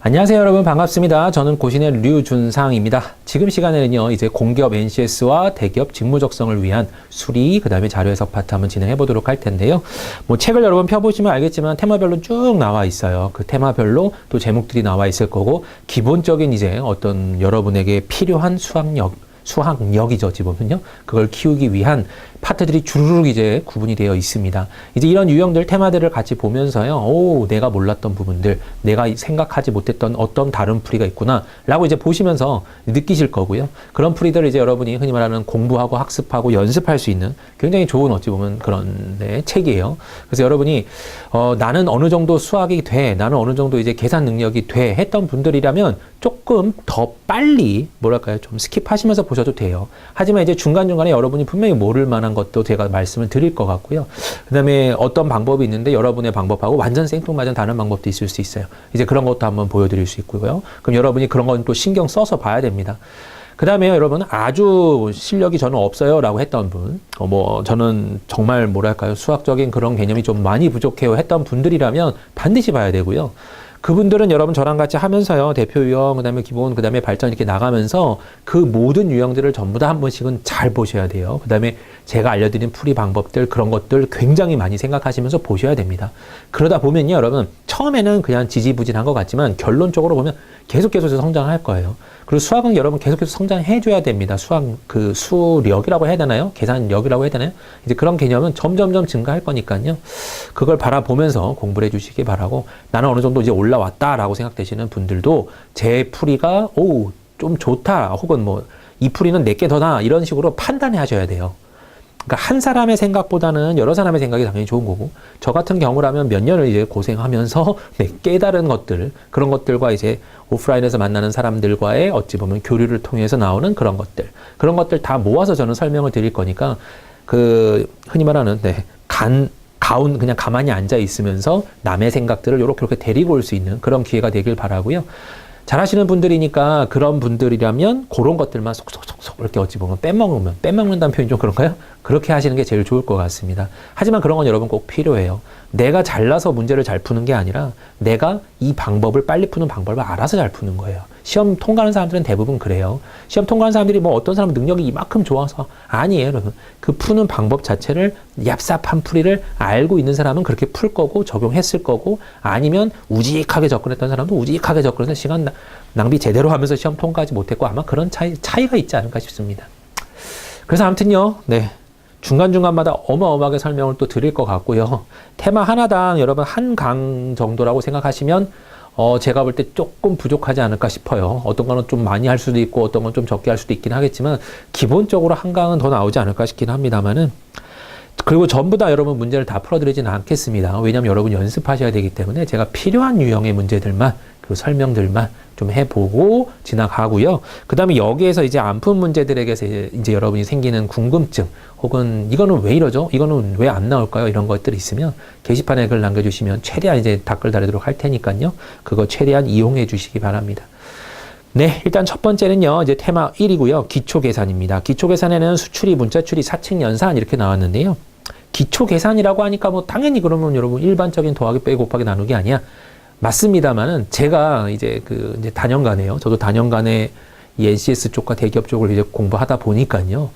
안녕하세요 여러분, 반갑습니다. 저는 고신의 류준상입니다. 지금 시간에는요 이제 공기업 NCS와 대기업 직무적성을 위한 수리, 그 다음에 자료해석 파트 한번 진행해 보도록 할 텐데요. 뭐 책을 여러분 펴보시면 알겠지만 테마별로 쭉 나와 있어요. 그 테마별로 또 제목들이 나와 있을 거고, 기본적인 이제 어떤 여러분에게 필요한 수학력이죠, 어찌 보면요. 그걸 키우기 위한 파트들이 주르륵 이제 구분이 되어 있습니다. 이제 이런 유형들, 테마들을 같이 보면서요, 오, 내가 몰랐던 부분들, 내가 생각하지 못했던 어떤 다른 풀이가 있구나, 라고 이제 보시면서 느끼실 거고요. 그런 풀이들을 이제 여러분이 흔히 말하는 공부하고 학습하고 연습할 수 있는 굉장히 좋은, 어찌 보면 그런 책이에요. 그래서 여러분이, 나는 어느 정도 수학이 돼, 나는 어느 정도 이제 계산 능력이 돼, 했던 분들이라면 조금 더 빨리, 뭐랄까요, 좀 스킵하시면서 보셔도 돼요. 하지만 이제 중간중간에 여러분이 분명히 모를 만한 것도 제가 말씀을 드릴 것 같고요. 그 다음에 어떤 방법이 있는데 여러분의 방법하고 완전 생뚱맞은 다른 방법도 있을 수 있어요. 이제 그런 것도 한번 보여드릴 수 있고요. 그럼 여러분이 그런 건 또 신경 써서 봐야 됩니다. 그 다음에 여러분, 아주 실력이 저는 없어요 라고 했던 분, 저는 정말 뭐랄까요, 수학적인 그런 개념이 좀 많이 부족해요 했던 분들이라면 반드시 봐야 되고요. 그분들은 여러분 저랑 같이 하면서요, 대표 유형, 그 다음에 기본, 그 다음에 발전 이렇게 나가면서 그 모든 유형들을 전부 다 한 번씩은 잘 보셔야 돼요. 그 다음에 제가 알려드린 풀이 방법들, 그런 것들 굉장히 많이 생각하시면서 보셔야 됩니다. 그러다 보면요, 여러분, 처음에는 그냥 지지부진한 것 같지만 결론적으로 보면 계속해서 성장할 거예요. 그리고 수학은 여러분 계속해서 성장해줘야 됩니다. 수학, 수력이라고 해야 되나요? 계산력이라고 해야 되나요? 이제 그런 개념은 점점점 증가할 거니까요. 그걸 바라보면서 공부를 해주시기 바라고, 나는 어느 정도 이제 올라왔다라고 생각되시는 분들도 제 풀이가, 좀 좋다, 혹은 이 풀이는 내게 더나, 이런 식으로 판단해 하셔야 돼요. 그러니까 한 사람의 생각보다는 여러 사람의 생각이 당연히 좋은 거고, 저 같은 경우라면 몇 년을 이제 고생하면서 깨달은 것들, 그런 것들과 이제 오프라인에서 만나는 사람들과의 어찌 보면 교류를 통해서 나오는 그런 것들 다 모아서 저는 설명을 드릴 거니까, 흔히 말하는, 그냥 가만히 앉아 있으면서 남의 생각들을 이렇게 데리고 올 수 있는 그런 기회가 되길 바라고요. 잘하시는 분들이니까 그런 분들이라면 그런 것들만 속속속속 이렇게 어찌 보면 빼먹는다는 표현이 좀 그런가요? 그렇게 하시는 게 제일 좋을 것 같습니다. 하지만 그런 건 여러분 꼭 필요해요. 내가 잘나서 문제를 잘 푸는 게 아니라 내가 이 방법을 빨리 푸는 방법을 알아서 잘 푸는 거예요. 시험 통과하는 사람들은 대부분 그래요. 시험 통과하는 사람들이 어떤 사람은 능력이 이만큼 좋아서, 아니에요, 여러분. 그 푸는 방법 자체를, 얍삽한 풀이를 알고 있는 사람은 그렇게 풀 거고 적용했을 거고, 아니면 우직하게 접근했던 사람도 우직하게 접근해서 시간 낭비 제대로 하면서 시험 통과하지 못했고, 아마 그런 차이가 있지 않을까 싶습니다. 그래서 아무튼요, 중간중간마다 어마어마하게 설명을 또 드릴 것 같고요. 테마 하나당 여러분 한 강 정도라고 생각하시면 제가 볼 때 조금 부족하지 않을까 싶어요. 어떤 거는 좀 많이 할 수도 있고 어떤 건 좀 적게 할 수도 있긴 하겠지만, 기본적으로 한 강은 더 나오지 않을까 싶긴 합니다만은, 그리고 전부 다 여러분 문제를 다 풀어드리지는 않겠습니다. 왜냐하면 여러분 연습하셔야 되기 때문에 제가 필요한 유형의 문제들만, 그 설명들만 좀 해보고 지나가고요. 그 다음에 여기에서 이제 안 푼 문제들에게서 이제 여러분이 생기는 궁금증, 혹은 이거는 왜 이러죠? 이거는 왜 안 나올까요? 이런 것들이 있으면 게시판에 글 남겨주시면 최대한 이제 댓글 달리도록 할 테니까요. 그거 최대한 이용해 주시기 바랍니다. 일단 첫 번째는요, 이제 테마 1이고요. 기초계산입니다. 기초계산에는 수출이, 문자출이, 사칙, 연산 이렇게 나왔는데요. 기초계산이라고 하니까 당연히 그러면 여러분 일반적인 더하기 빼기 곱하기 나누기 아니야? 맞습니다만은, 제가 이제 이제 다년간에요. 저도 다년간에 이 NCS 쪽과 대기업 쪽을 이제 공부하다 보니까요.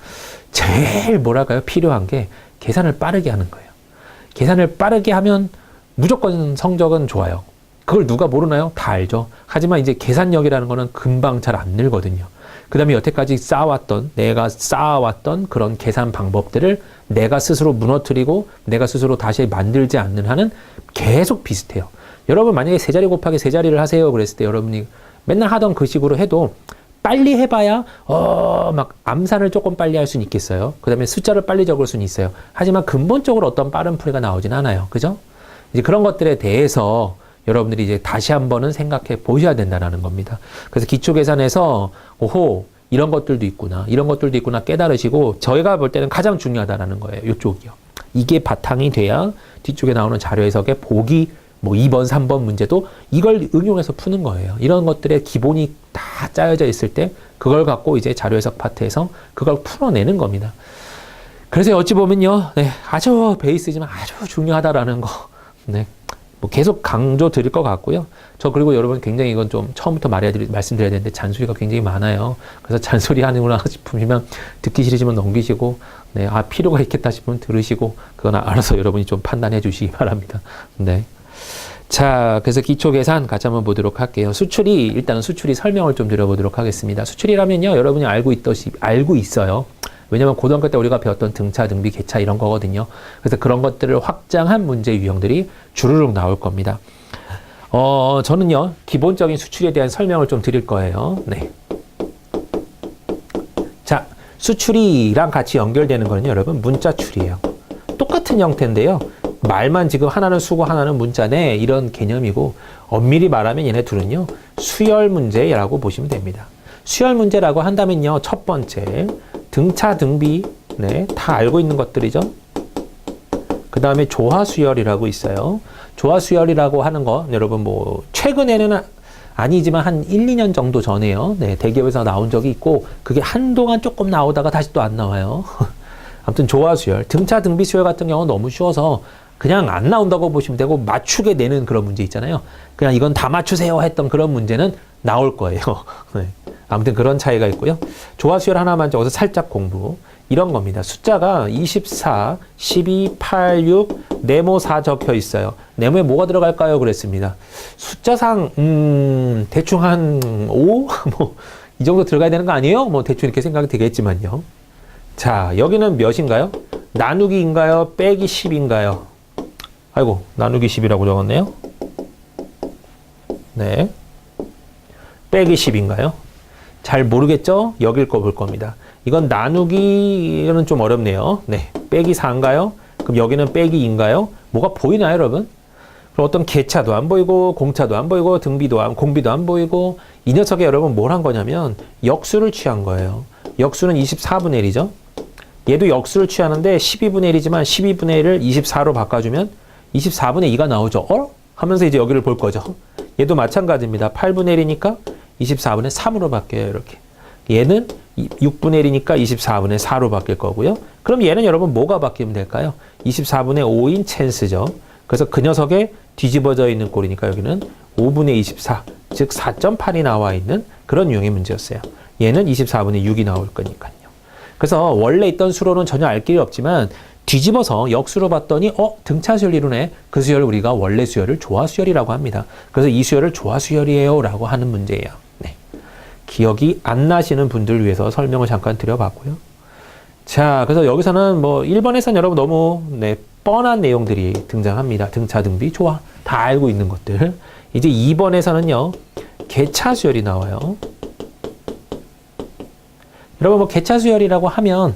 제일 필요한 게 계산을 빠르게 하는 거예요. 계산을 빠르게 하면 무조건 성적은 좋아요. 그걸 누가 모르나요? 다 알죠. 하지만 이제 계산력이라는 거는 금방 잘 안 늘거든요. 그 다음에 여태까지 내가 쌓아왔던 그런 계산 방법들을 내가 스스로 무너뜨리고 내가 스스로 다시 만들지 않는 한은 계속 비슷해요. 여러분 만약에 세자리 곱하기 세자리를 하세요 그랬을 때 여러분이 맨날 하던 그 식으로 해도 빨리 해봐야 암산을 조금 빨리 할 수는 있겠어요. 그 다음에 숫자를 빨리 적을 수는 있어요. 하지만 근본적으로 어떤 빠른 풀이가 나오진 않아요. 그죠? 이제 그런 것들에 대해서 여러분들이 이제 다시 한번은 생각해 보셔야 된다는 겁니다. 그래서 기초계산에서 이런 것들도 있구나, 이런 것들도 있구나 깨달으시고, 저희가 볼 때는 가장 중요하다는 거예요. 이쪽이요. 이게 바탕이 돼야 뒤쪽에 나오는 자료 해석의 보기 2번, 3번 문제도 이걸 응용해서 푸는 거예요. 이런 것들의 기본이 다 짜여져 있을 때 그걸 갖고 이제 자료 해석 파트에서 그걸 풀어내는 겁니다. 그래서 어찌 보면요, 아주 베이스지만 아주 중요하다라는 거, 뭐 계속 강조 드릴 것 같고요. 저 그리고 여러분 굉장히 이건 좀 처음부터 말씀드려야 되는데 잔소리가 굉장히 많아요. 그래서 잔소리 하는구나 싶으시면 듣기 싫으시면 넘기시고, 네, 아, 필요가 있겠다 싶으면 들으시고, 그건 알아서 여러분이 좀 판단해 주시기 바랍니다. 네. 자, 그래서 기초 계산 같이 한번 보도록 할게요. 수출이, 일단은 수출이 설명을 좀 드려보도록 하겠습니다. 수출이라면요, 여러분이 알고 있어요. 왜냐면 고등학교 때 우리가 배웠던 등차, 등비, 계차 이런 거거든요. 그래서 그런 것들을 확장한 문제 유형들이 주르륵 나올 겁니다. 저는요, 기본적인 수출에 대한 설명을 좀 드릴 거예요. 네. 자, 수출이랑 같이 연결되는 거는요, 여러분, 문자출이에요. 똑같은 형태인데요. 말만 지금 하나는 수고 하나는 문자네, 이런 개념이고, 엄밀히 말하면 얘네 둘은요, 수열 문제라고 보시면 됩니다. 수열 문제라고 한다면요, 첫 번째, 등차, 등비, 네, 다 알고 있는 것들이죠. 그 다음에 조화수열이라고 있어요. 조화수열이라고 하는 거, 여러분 뭐, 최근에는 아니지만 한 1, 2년 정도 전에요. 네, 대기업에서 나온 적이 있고, 그게 한동안 조금 나오다가 다시 또 안 나와요. 아무튼 조화수열, 등차, 등비 수열 같은 경우는 너무 쉬워서 그냥 안 나온다고 보시면 되고, 맞추게 되는 그런 문제 있잖아요. 그냥 이건 다 맞추세요 했던 그런 문제는 나올 거예요. 네. 아무튼 그런 차이가 있고요. 조화수열 하나만 적어서 살짝 공부. 이런 겁니다. 숫자가 24, 12, 8, 6, 네모 4 적혀 있어요. 네모에 뭐가 들어갈까요? 그랬습니다. 숫자상, 대충 한 5? 뭐, 이 정도 들어가야 되는 거 아니에요? 뭐, 대충 이렇게 생각이 되겠지만요. 자, 여기는 몇인가요? 나누기인가요? 빼기 10인가요? 아이고, 나누기 10이라고 적었네요. 네. 빼기 10인가요? 잘 모르겠죠? 여길 거 볼 겁니다. 이건 나누기는 좀 어렵네요. 네. 빼기 4인가요? 그럼 여기는 빼기 2인가요? 뭐가 보이나요, 여러분? 그럼 어떤 계차도 안 보이고, 공차도 안 보이고, 공비도 안 보이고, 이 녀석에 여러분 뭘 한 거냐면, 역수를 취한 거예요. 역수는 24분의 1이죠? 얘도 역수를 취하는데 12분의 1이지만 12분의 1을 24로 바꿔주면 24분의 2가 나오죠. 하면서 이제 여기를 볼 거죠. 얘도 마찬가지입니다. 8분의 1이니까 24분의 3으로 바뀌어요. 이렇게. 얘는 6분의 1이니까 24분의 4로 바뀔 거고요. 그럼 얘는 여러분 뭐가 바뀌면 될까요? 24분의 5인 찬스죠. 그래서 그 녀석에 뒤집어져 있는 꼴이니까 여기는 5분의 24, 즉 4.8이 나와 있는 그런 유형의 문제였어요. 얘는 24분의 6이 나올 거니까요. 그래서 원래 있던 수로는 전혀 알 길이 없지만 뒤집어서 역수로 봤더니 등차수열 이루네. 그 수열을 우리가 원래 수열을 조화수열이라고 합니다. 그래서 이 수열을 조화수열이에요 라고 하는 문제예요. 네. 기억이 안 나시는 분들 위해서 설명을 잠깐 드려봤고요. 자, 그래서 여기서는 뭐 1번에서는 여러분 너무 뻔한 내용들이 등장합니다. 등차, 등비, 조화 다 알고 있는 것들. 이제 2번에서는요. 계차수열이 나와요. 여러분 뭐 계차수열이라고 하면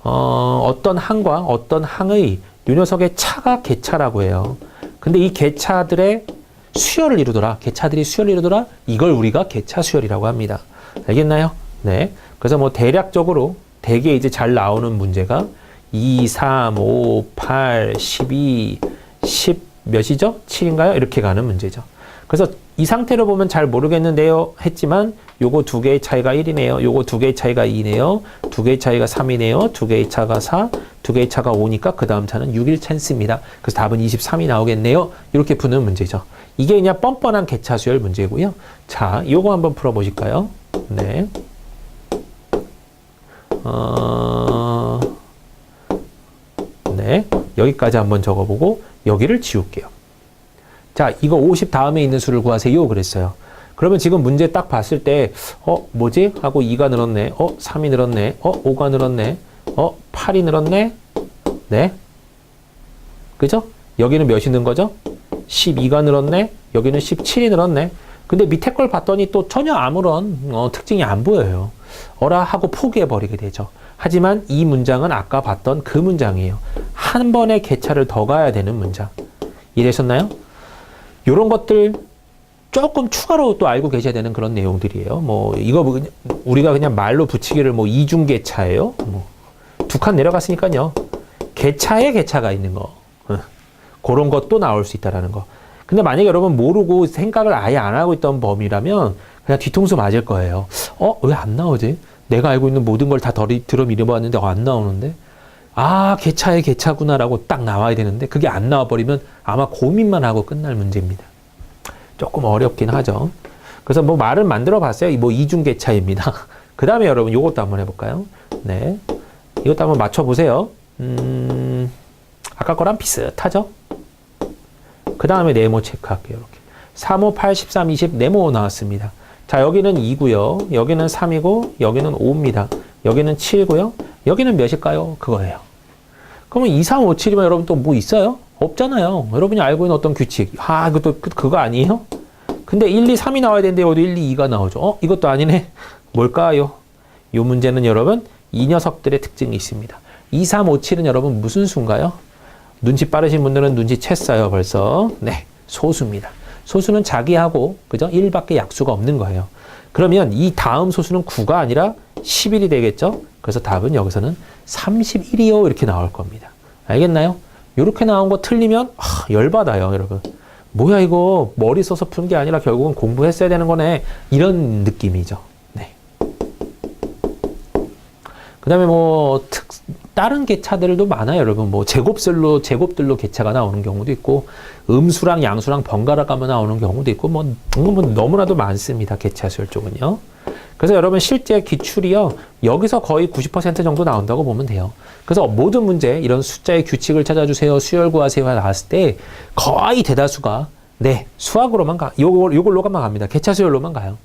어떤 항과 어떤 항의 요 녀석의 차가 계차라고 해요. 근데 이 계차들의 수열을 이루더라. 계차들이 수열을 이루더라. 이걸 우리가 계차수열이라고 합니다. 알겠나요? 네. 그래서 뭐 대략적으로 대개 이제 잘 나오는 문제가 2, 3, 5, 8, 12, 10 몇이죠? 7인가요? 이렇게 가는 문제죠. 그래서 이 상태로 보면 잘 모르겠는데요 했지만 요거 두 개의 차이가 1이네요. 요거 두 개의 차이가 2네요. 두 개의 차이가 3이네요. 두 개의 차가 4, 두 개의 차가 5니까 그 다음 차는 6일 찬스입니다. 그래서 답은 23이 나오겠네요. 이렇게 푸는 문제죠. 이게 그냥 뻔뻔한 계차수열 문제고요. 자, 요거 한번 풀어보실까요? 네. 네. 여기까지 한번 적어보고 여기를 지울게요. 자, 이거 50 다음에 있는 수를 구하세요. 그랬어요. 그러면 지금 문제 딱 봤을 때, 뭐지? 하고 2가 늘었네. 3이 늘었네. 5가 늘었네. 8이 늘었네. 네. 그죠? 여기는 몇이 는 거죠? 12가 늘었네. 여기는 17이 늘었네. 근데 밑에 걸 봤더니 또 전혀 아무런 특징이 안 보여요. 어라 하고 포기해버리게 되죠. 하지만 이 문장은 아까 봤던 그 문장이에요. 한 번의 계차를 더 가야 되는 문장. 이해되셨나요? 요런 것들 조금 추가로 또 알고 계셔야 되는 그런 내용들이에요. 뭐 이거 우리가 그냥 말로 붙이기를 뭐 이중계차예요. 뭐 두 칸 내려갔으니까요. 계차에 계차가 있는 거. 그런 것도 나올 수 있다라는 거. 근데 만약에 여러분 모르고 생각을 아예 안 하고 있던 범위라면 그냥 뒤통수 맞을 거예요. 왜 안 나오지? 내가 알고 있는 모든 걸 다 들어 밀어봤는데 안 나오는데? 아, 개차의 개차구나라고 딱 나와야 되는데 그게 안 나와버리면 아마 고민만 하고 끝날 문제입니다. 조금 어렵긴 하죠. 그래서 뭐 말을 만들어 봤어요. 뭐 이중개차입니다. 그 다음에 여러분 요것도 한번 해볼까요? 네. 이것도 한번 맞춰보세요. 아까 거랑 비슷하죠? 그 다음에 네모 체크할게요. 이렇게. 3, 5, 8, 13, 20 네모 나왔습니다. 자, 여기는 2고요. 여기는 3이고 여기는 5입니다. 여기는 7이고요. 여기는 몇일까요? 그거예요. 그러면 2, 3, 5, 7이면 여러분 또 뭐 있어요? 없잖아요. 여러분이 알고 있는 어떤 규칙. 아, 이것도 그거 아니에요? 근데 1, 2, 3이 나와야 되는데 여기도 1, 2, 2가 나오죠. 이것도 아니네. 뭘까요? 이 문제는 여러분 이 녀석들의 특징이 있습니다. 2, 3, 5, 7은 여러분 무슨 수인가요? 눈치 빠르신 분들은 눈치챘어요 벌써. 네, 소수입니다. 소수는 자기하고 그죠? 1밖에 약수가 없는 거예요. 그러면 이 다음 소수는 9가 아니라 11이 되겠죠? 그래서 답은 여기서는 31이요 이렇게 나올 겁니다. 알겠나요? 이렇게 나온 거 틀리면 열받아요 여러분. 뭐야 이거 머리 써서 푸는 게 아니라 결국은 공부했어야 되는 거네. 이런 느낌이죠. 네. 그 다음에 뭐 다른 개차들도 많아요 여러분. 뭐 제곱들로 개차가 나오는 경우도 있고 음수랑 양수랑 번갈아 가면 나오는 경우도 있고 뭐 너무나도 많습니다. 개차수열 쪽은요. 그래서 여러분 실제 기출이요 여기서 거의 90% 정도 나온다고 보면 돼요. 그래서 모든 문제 이런 숫자의 규칙을 찾아주세요, 수열 구하세요가 나왔을 때 거의 대다수가 네 수학으로만 요걸로만 갑니다. 개차 수열로만 가요.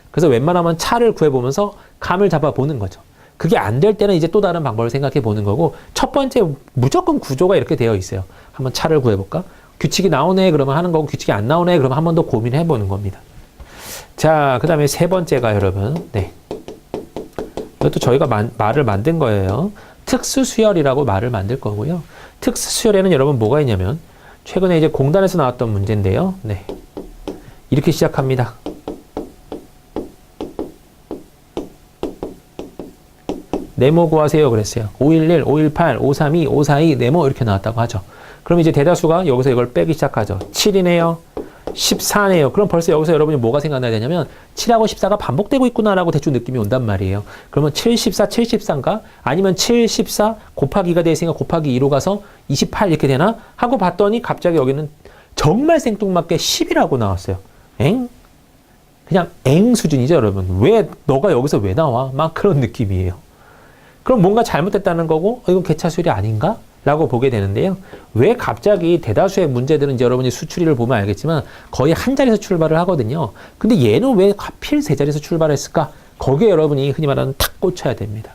그래서 웬만하면 차를 구해보면서 감을 잡아보는 거죠. 그게 안 될 때는 이제 또 다른 방법을 생각해 보는 거고 첫 번째 무조건 구조가 이렇게 되어 있어요. 한번 차를 구해볼까? 규칙이 나오네 그러면 하는 거고 규칙이 안 나오네 그러면 한 번 더 고민해 보는 겁니다. 자, 그 다음에 세 번째가 여러분, 네. 이것도 저희가 말을 만든 거예요. 특수수열이라고 말을 만들 거고요. 특수수열에는 여러분 뭐가 있냐면, 최근에 이제 공단에서 나왔던 문제인데요. 네. 이렇게 시작합니다. 네모 구하세요 그랬어요. 511, 518, 532, 542 네모 이렇게 나왔다고 하죠. 그럼 이제 대다수가 여기서 이걸 빼기 시작하죠. 7이네요. 14네요. 그럼 벌써 여기서 여러분이 뭐가 생각나야 되냐면 7하고 14가 반복되고 있구나라고 대충 느낌이 온단 말이에요. 그러면 7, 14, 7, 14인가? 아니면 7, 14 곱하기 2가 되으니까 곱하기 2로 가서 28 이렇게 되나? 하고 봤더니 갑자기 여기는 정말 생뚱맞게 10이라고 나왔어요. 엥? 그냥 엥 수준이죠 여러분. 왜 너가 여기서 왜 나와? 막 그런 느낌이에요. 그럼 뭔가 잘못됐다는 거고 이건 개차수열이 아닌가? 라고 보게 되는데요. 왜 갑자기 대다수의 문제들은 이제 여러분이 수추리를 보면 알겠지만 거의 한 자리에서 출발을 하거든요. 근데 얘는 왜 하필 세 자리에서 출발했을까? 거기에 여러분이 흔히 말하는 탁 꽂혀야 됩니다.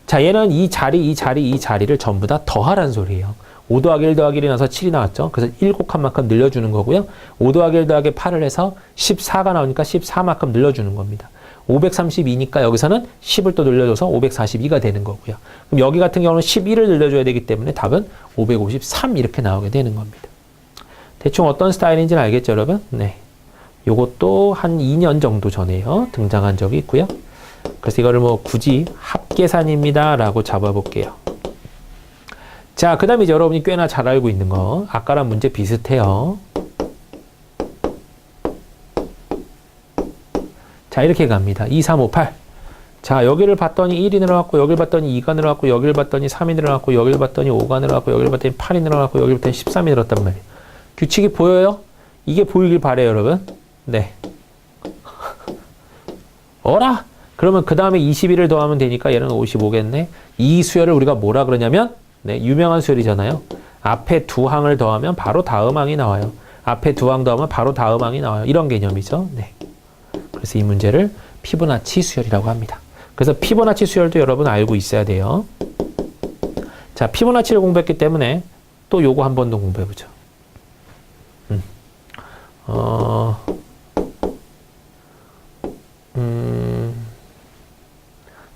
자, 얘는 이 자리를 전부 다 더하라는 소리예요. 5 더하기 1 더하기 1이 나서 7이 나왔죠. 그래서 1곱한 만큼 늘려주는 거고요. 5 더하기 1 더하기 8을 해서 14가 나오니까 14만큼 늘려주는 겁니다. 532니까 여기서는 10을 또 늘려줘서 542가 되는 거고요. 그럼 여기 같은 경우는 11을 늘려줘야 되기 때문에 답은 553 이렇게 나오게 되는 겁니다. 대충 어떤 스타일인지는 알겠죠, 여러분? 네. 요것도 한 2년 정도 전에요. 등장한 적이 있고요. 그래서 이거를 뭐 굳이 합계산입니다. 라고 잡아볼게요. 자, 그 다음에 이제 여러분이 꽤나 잘 알고 있는 거. 아까랑 문제 비슷해요. 자, 이렇게 갑니다. 2, 3, 5, 8. 자, 여기를 봤더니 1이 늘어났고, 여기를 봤더니 2가 늘어났고, 여기를 봤더니 3이 늘어났고, 여기를 봤더니 5가 늘어났고, 여기를 봤더니 8이 늘어났고, 여기를 봤더니 13이 늘었단 말이에요. 규칙이 보여요? 이게 보이길 바래요, 여러분. 네. 어라? 그러면 그 다음에 21을 더하면 되니까 얘는 55겠네. 이 수열을 우리가 뭐라 그러냐면, 네, 유명한 수열이잖아요. 앞에 두 항을 더하면 바로 다음 항이 나와요. 앞에 두 항 더하면 바로 다음 항이 나와요. 이런 개념이죠. 네. 그래서 이 문제를 피보나치 수열이라고 합니다. 그래서 피보나치 수열도 여러분 알고 있어야 돼요. 자, 피보나치를 공부했기 때문에 또 요거 한 번 더 공부해보죠.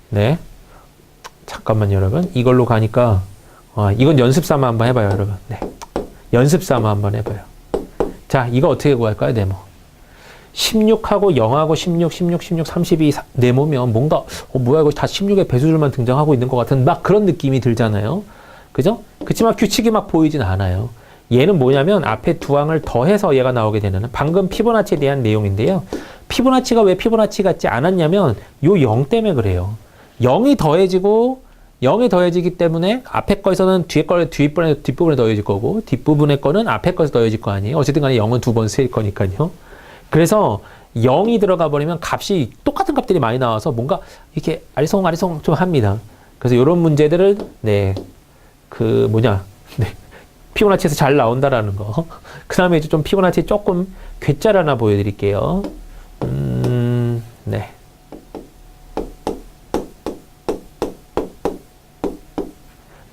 네. 잠깐만요, 여러분. 이걸로 가니까, 이건 연습삼아 한번 해봐요, 여러분. 네. 연습삼아 한번 해봐요. 자, 이거 어떻게 구할까요, 네모? 16하고 0하고 16, 16, 16, 32 네모면 뭔가 뭐야 이거 다 16의 배수들만 등장하고 있는 것 같은 막 그런 느낌이 들잖아요. 그죠? 그치만 규칙이 막 보이진 않아요. 얘는 뭐냐면 앞에 두 항을 더해서 얘가 나오게 되는 방금 피보나치에 대한 내용인데요. 피보나치가 왜 피보나치 같지 않았냐면 요 0 때문에 그래요. 0이 더해지고 0이 더해지기 때문에 앞에 거에서는 뒷부분에 더해질 거고 뒷부분의 거는 앞에 거에서 더해질 거 아니에요. 어쨌든 간에 0은 두 번 쓰일 거니까요. 그래서 0이 들어가 버리면 값이 똑같은 값들이 많이 나와서 뭔가 이렇게 아리송아리송 좀 합니다. 그래서 이런 문제들을 네, 피보나치에서 잘 나온다라는 거. 그 다음에 이제 좀 피보나치 조금 괴짜를 하나 보여드릴게요. 네.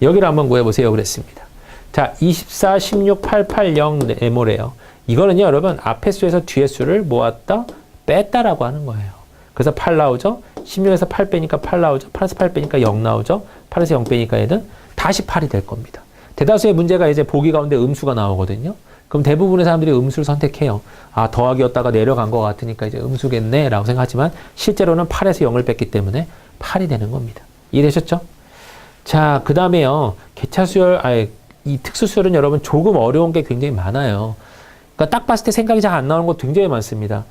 여기를 한번 구해보세요. 그랬습니다. 자, 24, 16, 8, 8, 0 네모래요. 이거는요, 여러분, 앞의 수에서 뒤의 수를 모았다, 뺐다라고 하는 거예요. 그래서 8 나오죠? 16에서 8 빼니까 8 나오죠? 8에서 8 빼니까 0 나오죠? 8에서 0 빼니까 얘는 다시 8이 될 겁니다. 대다수의 문제가 이제 보기 가운데 음수가 나오거든요. 그럼 대부분의 사람들이 음수를 선택해요. 아, 더하기였다가 내려간 것 같으니까 이제 음수겠네 라고 생각하지만 실제로는 8에서 0을 뺐기 때문에 8이 되는 겁니다. 이해되셨죠? 자, 그 다음에요. 이 특수수열은 여러분 조금 어려운 게 굉장히 많아요. 그러니까 딱 봤을 때 생각이 잘 안 나오는 거 굉장히 많습니다.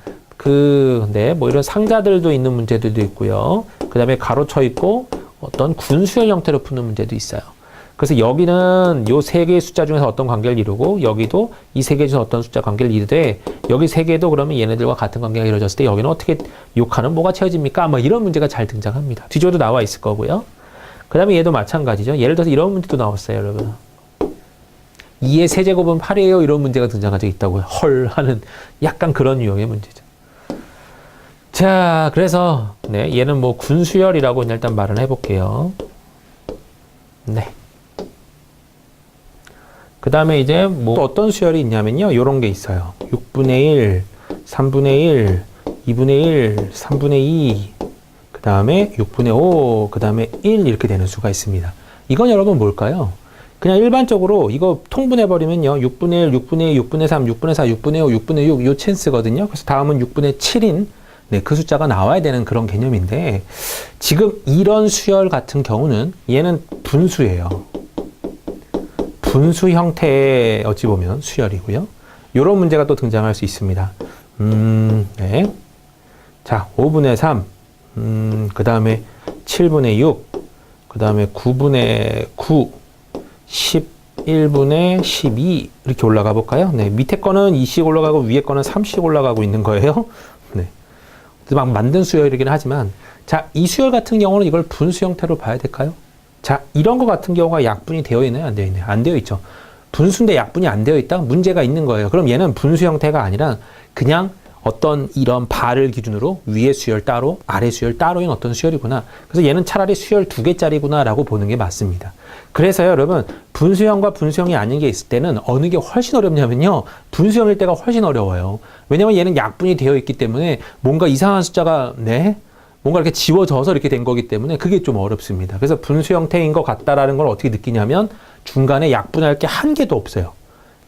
뭐 이런 상자들도 있는 문제들도 있고요. 그 다음에 가로쳐 있고 어떤 군수열 형태로 푸는 문제도 있어요. 그래서 여기는 요 세 개의 숫자 중에서 어떤 관계를 이루고 여기도 이 세 개 중에서 어떤 숫자 관계를 이루되 여기 세 개도 그러면 얘네들과 같은 관계가 이루어졌을 때 여기는 어떻게 욕하는 뭐가 채워집니까? 뭐 이런 문제가 잘 등장합니다. 뒤쪽에도 나와 있을 거고요. 그 다음에 얘도 마찬가지죠. 예를 들어서 이런 문제도 나왔어요, 여러분. 2의 세제곱은 8이에요. 이런 문제가 등장한 적이 있다고요. 헐 하는 약간 그런 유형의 문제죠. 자, 그래서 네, 얘는 뭐 군수열이라고 일단 말을 해볼게요. 네. 그 다음에 이제 뭐 어떤 수열이 있냐면요. 요런 게 있어요. 6분의 1, 3분의 1, 2분의 1, 3분의 2, 그 다음에 6분의 5, 그 다음에 1 이렇게 되는 수가 있습니다. 이건 여러분 뭘까요? 그냥 일반적으로 이거 통분해버리면요. 6분의 1, 6분의 2, 6분의 3, 6분의 4, 6분의 5, 6분의 6, 요 찬스거든요. 그래서 다음은 6분의 7인 네, 그 숫자가 나와야 되는 그런 개념인데 지금 이런 수열 같은 경우는 얘는 분수예요. 분수 형태의 어찌 보면 수열이고요. 이런 문제가 또 등장할 수 있습니다. 네. 자, 5분의 3, 그 다음에 7분의 6, 그 다음에 9분의 9, 11분의 12 이렇게 올라가 볼까요? 네, 밑에 거는 2씩 올라가고 위에 거는 3씩 올라가고 있는 거예요. 네. 막 만든 수열이긴 하지만 자, 이 수열 같은 경우는 이걸 분수 형태로 봐야 될까요? 자, 이런 거 같은 경우가 약분이 되어 있나요? 안 되어 있나요? 안 되어 있죠. 분수인데 약분이 안 되어 있다? 문제가 있는 거예요. 그럼 얘는 분수 형태가 아니라 그냥 어떤 이런 발을 기준으로 위에 수열 따로, 아래 수열 따로인 어떤 수열이구나. 그래서 얘는 차라리 수열 2개짜리구나 라고 보는 게 맞습니다. 그래서요, 여러분, 분수형과 분수형이 아닌 게 있을 때는 어느 게 훨씬 어렵냐면요. 분수형일 때가 훨씬 어려워요. 왜냐면 얘는 약분이 되어 있기 때문에 뭔가 이상한 숫자가, 뭔가 이렇게 지워져서 이렇게 된 거기 때문에 그게 좀 어렵습니다. 그래서 분수 형태인 것 같다라는 걸 어떻게 느끼냐면 중간에 약분할 게 한 개도 없어요.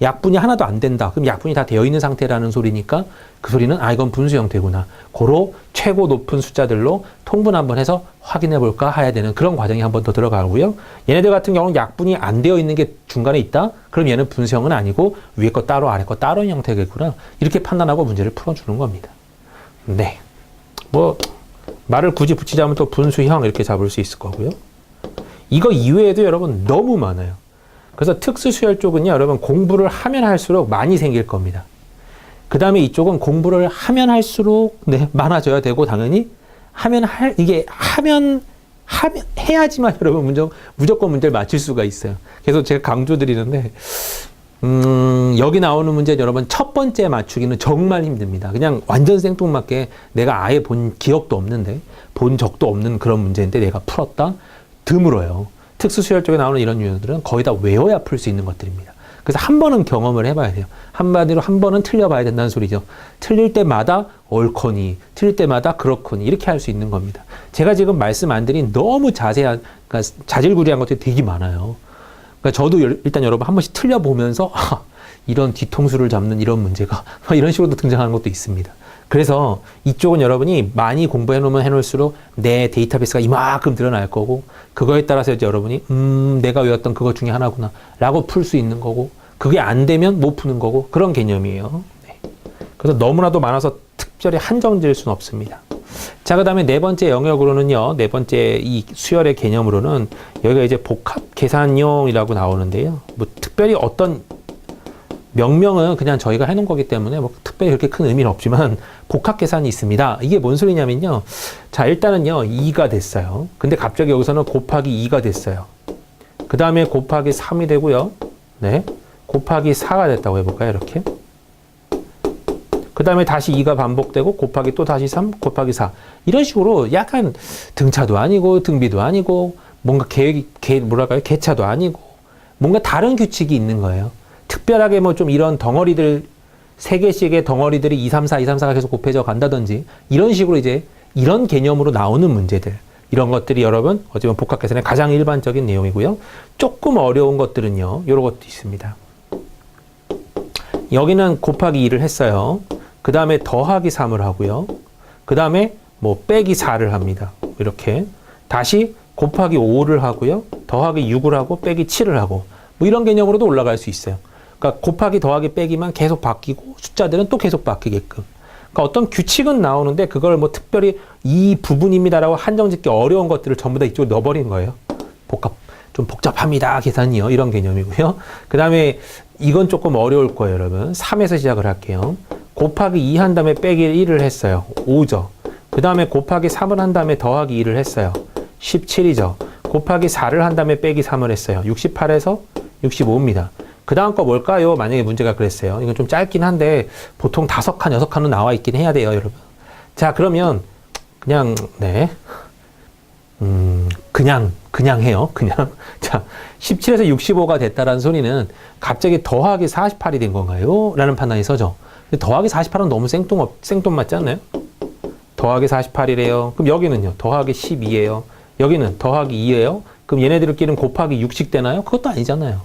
약분이 하나도 안 된다. 그럼 약분이 다 되어 있는 상태라는 소리니까 그 소리는 이건 분수 형태구나. 고로 최고 높은 숫자들로 통분 한번 해서 확인해 볼까 해야 되는 그런 과정이 한 번 더 들어가고요. 얘네들 같은 경우는 약분이 안 되어 있는 게 중간에 있다. 그럼 얘는 분수형은 아니고 위에 거 따로 아래 거 따로인 형태겠구나. 이렇게 판단하고 문제를 풀어주는 겁니다. 네. 뭐 말을 굳이 붙이자면 또 분수형 이렇게 잡을 수 있을 거고요. 이거 이외에도 여러분 너무 많아요. 그래서 특수수열 쪽은요, 여러분 공부를 하면 할수록 많이 생길 겁니다. 그 다음에 이쪽은 공부를 하면 할수록 많아져야 되고 당연히 해야지만 여러분 무조건 문제를 맞출 수가 있어요. 그래서 제가 강조드리는데 여기 나오는 문제 여러분 첫 번째 맞추기는 정말 힘듭니다. 그냥 완전 생뚱맞게 내가 아예 본 기억도 없는데 본 적도 없는 그런 문제인데 내가 풀었다? 드물어요. 특수수열 쪽에 나오는 이런 유형들은 거의 다 외워야 풀 수 있는 것들입니다. 그래서 한 번은 경험을 해봐야 돼요. 한마디로 한 번은 틀려봐야 된다는 소리죠. 틀릴 때마다 옳거니, 틀릴 때마다 그렇거니 이렇게 할 수 있는 겁니다. 제가 지금 말씀 안 드린 너무 자세한, 그러니까 자질구레한 것들이 되게 많아요. 그러니까 저도 일단 여러분 한 번씩 틀려보면서 이런 뒤통수를 잡는 이런 문제가 이런 식으로도 등장하는 것도 있습니다. 그래서 이쪽은 여러분이 많이 공부해놓으면 해놓을수록 내 데이터베이스가 이만큼 늘어날 거고 그거에 따라서 이제 여러분이 내가 외웠던 그것 중에 하나구나 라고 풀 수 있는 거고 그게 안 되면 못 푸는 거고 그런 개념이에요. 네. 그래서 너무나도 많아서 특별히 한정 지을 수는 없습니다. 자, 그 다음에 네 번째 영역으로는요, 네 번째 이 수열의 개념으로는 여기가 이제 복합 계산용이라고 나오는데요. 뭐 특별히 어떤 명명은 그냥 저희가 해놓은 거기 때문에 뭐 특별히 그렇게 큰 의미는 없지만 복합 계산이 있습니다. 이게 뭔 소리냐면요. 자, 일단은요, 2가 됐어요. 근데 갑자기 여기서는 곱하기 2가 됐어요. 그 다음에 곱하기 3이 되고요. 네. 곱하기 4가 됐다고 해볼까요? 이렇게. 그 다음에 다시 2가 반복되고 곱하기 또 다시 3, 곱하기 4. 이런 식으로 약간 등차도 아니고 등비도 아니고 뭔가 뭐랄까요? 계차도 아니고 뭔가 다른 규칙이 있는 거예요. 특별하게 뭐 좀 이런 덩어리들, 3개씩의 덩어리들이 2, 3, 4, 2, 3, 4가 계속 곱해져 간다든지 이런 식으로 이제 이런 개념으로 나오는 문제들. 이런 것들이 여러분 어찌 보면 복합계산의 가장 일반적인 내용이고요. 조금 어려운 것들은요. 이런 것도 있습니다. 여기는 곱하기 2를 했어요. 그 다음에 더하기 3을 하고요. 그 다음에 뭐 빼기 4를 합니다. 이렇게. 다시 곱하기 5를 하고요. 더하기 6을 하고 빼기 7을 하고 뭐 이런 개념으로도 올라갈 수 있어요. 그러니까 곱하기 더하기 빼기만 계속 바뀌고 숫자들은 또 계속 바뀌게끔. 그러니까 어떤 규칙은 나오는데 그걸 뭐 특별히 이 부분입니다라고 한정 짓기 어려운 것들을 전부 다 이쪽으로 넣어버리는 거예요. 좀 복잡합니다. 계산이요. 이런 개념이고요. 그 다음에 이건 조금 어려울 거예요, 여러분. 3에서 시작을 할게요. 곱하기 2 한 다음에 빼기 1을 했어요. 5죠. 그 다음에 곱하기 3을 한 다음에 더하기 2를 했어요. 17이죠. 곱하기 4를 한 다음에 빼기 3을 했어요. 68에서 65입니다. 그 다음 거 뭘까요? 만약에 문제가 그랬어요. 이건 좀 짧긴 한데 보통 5칸, 6칸은 나와 있긴 해야 돼요, 여러분. 자, 그러면 그냥 네. 그냥 해요. 그냥. 자, 17에서 65가 됐다라는 소리는 갑자기 더하기 48이 된 건가요? 라는 판단이 서죠. 근데 더하기 48은 너무 생뚱 맞지 않나요? 더하기 48이래요. 그럼 여기는요? 더하기 12예요. 여기는 더하기 2예요. 그럼 얘네들끼리는 곱하기 6씩 되나요? 그것도 아니잖아요.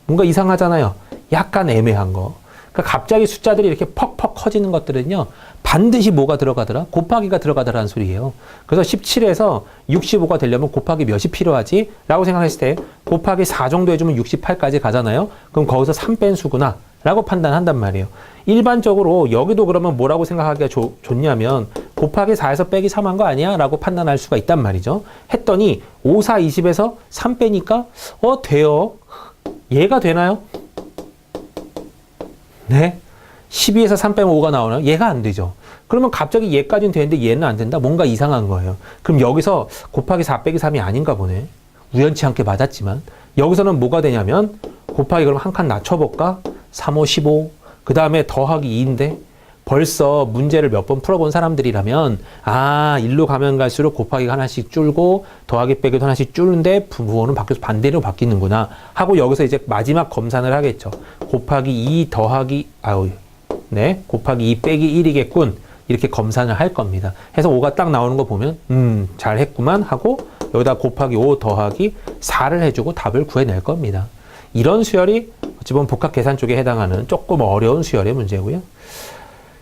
뭔가 이상하잖아요. 약간 애매한 거. 그러니까 갑자기 숫자들이 이렇게 퍽퍽 커지는 것들은요. 반드시 뭐가 들어가더라? 곱하기가 들어가더라는 소리예요. 그래서 17에서 65가 되려면 곱하기 몇이 필요하지? 라고 생각했을 때 곱하기 4 정도 해주면 68까지 가잖아요. 그럼 거기서 3 뺀 수구나 라고 판단한단 말이에요. 일반적으로 여기도 그러면 뭐라고 생각하기가 좋냐면 곱하기 4에서 빼기 3 한 거 아니야? 라고 판단할 수가 있단 말이죠. 했더니 5, 4, 20에서 3 빼니까 돼요. 얘가 되나요? 네. 12에서 3 빼면 5가 나오나요? 얘가 안 되죠. 그러면 갑자기 얘까지는 되는데 얘는 안 된다? 뭔가 이상한 거예요. 그럼 여기서 곱하기 4 빼기 3이 아닌가 보네. 우연치 않게 맞았지만. 여기서는 뭐가 되냐면 곱하기 그럼 한 칸 낮춰볼까? 3, 5, 15. 그 다음에 더하기 2인데 벌써 문제를 몇 번 풀어본 사람들이라면 일로 가면 갈수록 곱하기가 하나씩 줄고 더하기 빼기도 하나씩 줄는데 부호는 바뀌어서 반대로 바뀌는구나 하고 여기서 이제 마지막 검산을 하겠죠. 곱하기 2 더하기 곱하기 2 빼기 1이겠군. 이렇게 검산을 할 겁니다. 해서 5가 딱 나오는 거 보면 잘했구만 하고 여기다 곱하기 5 더하기 4를 해주고 답을 구해낼 겁니다. 이런 수열이 어찌 보면 복합 계산 쪽에 해당하는 조금 어려운 수열의 문제고요.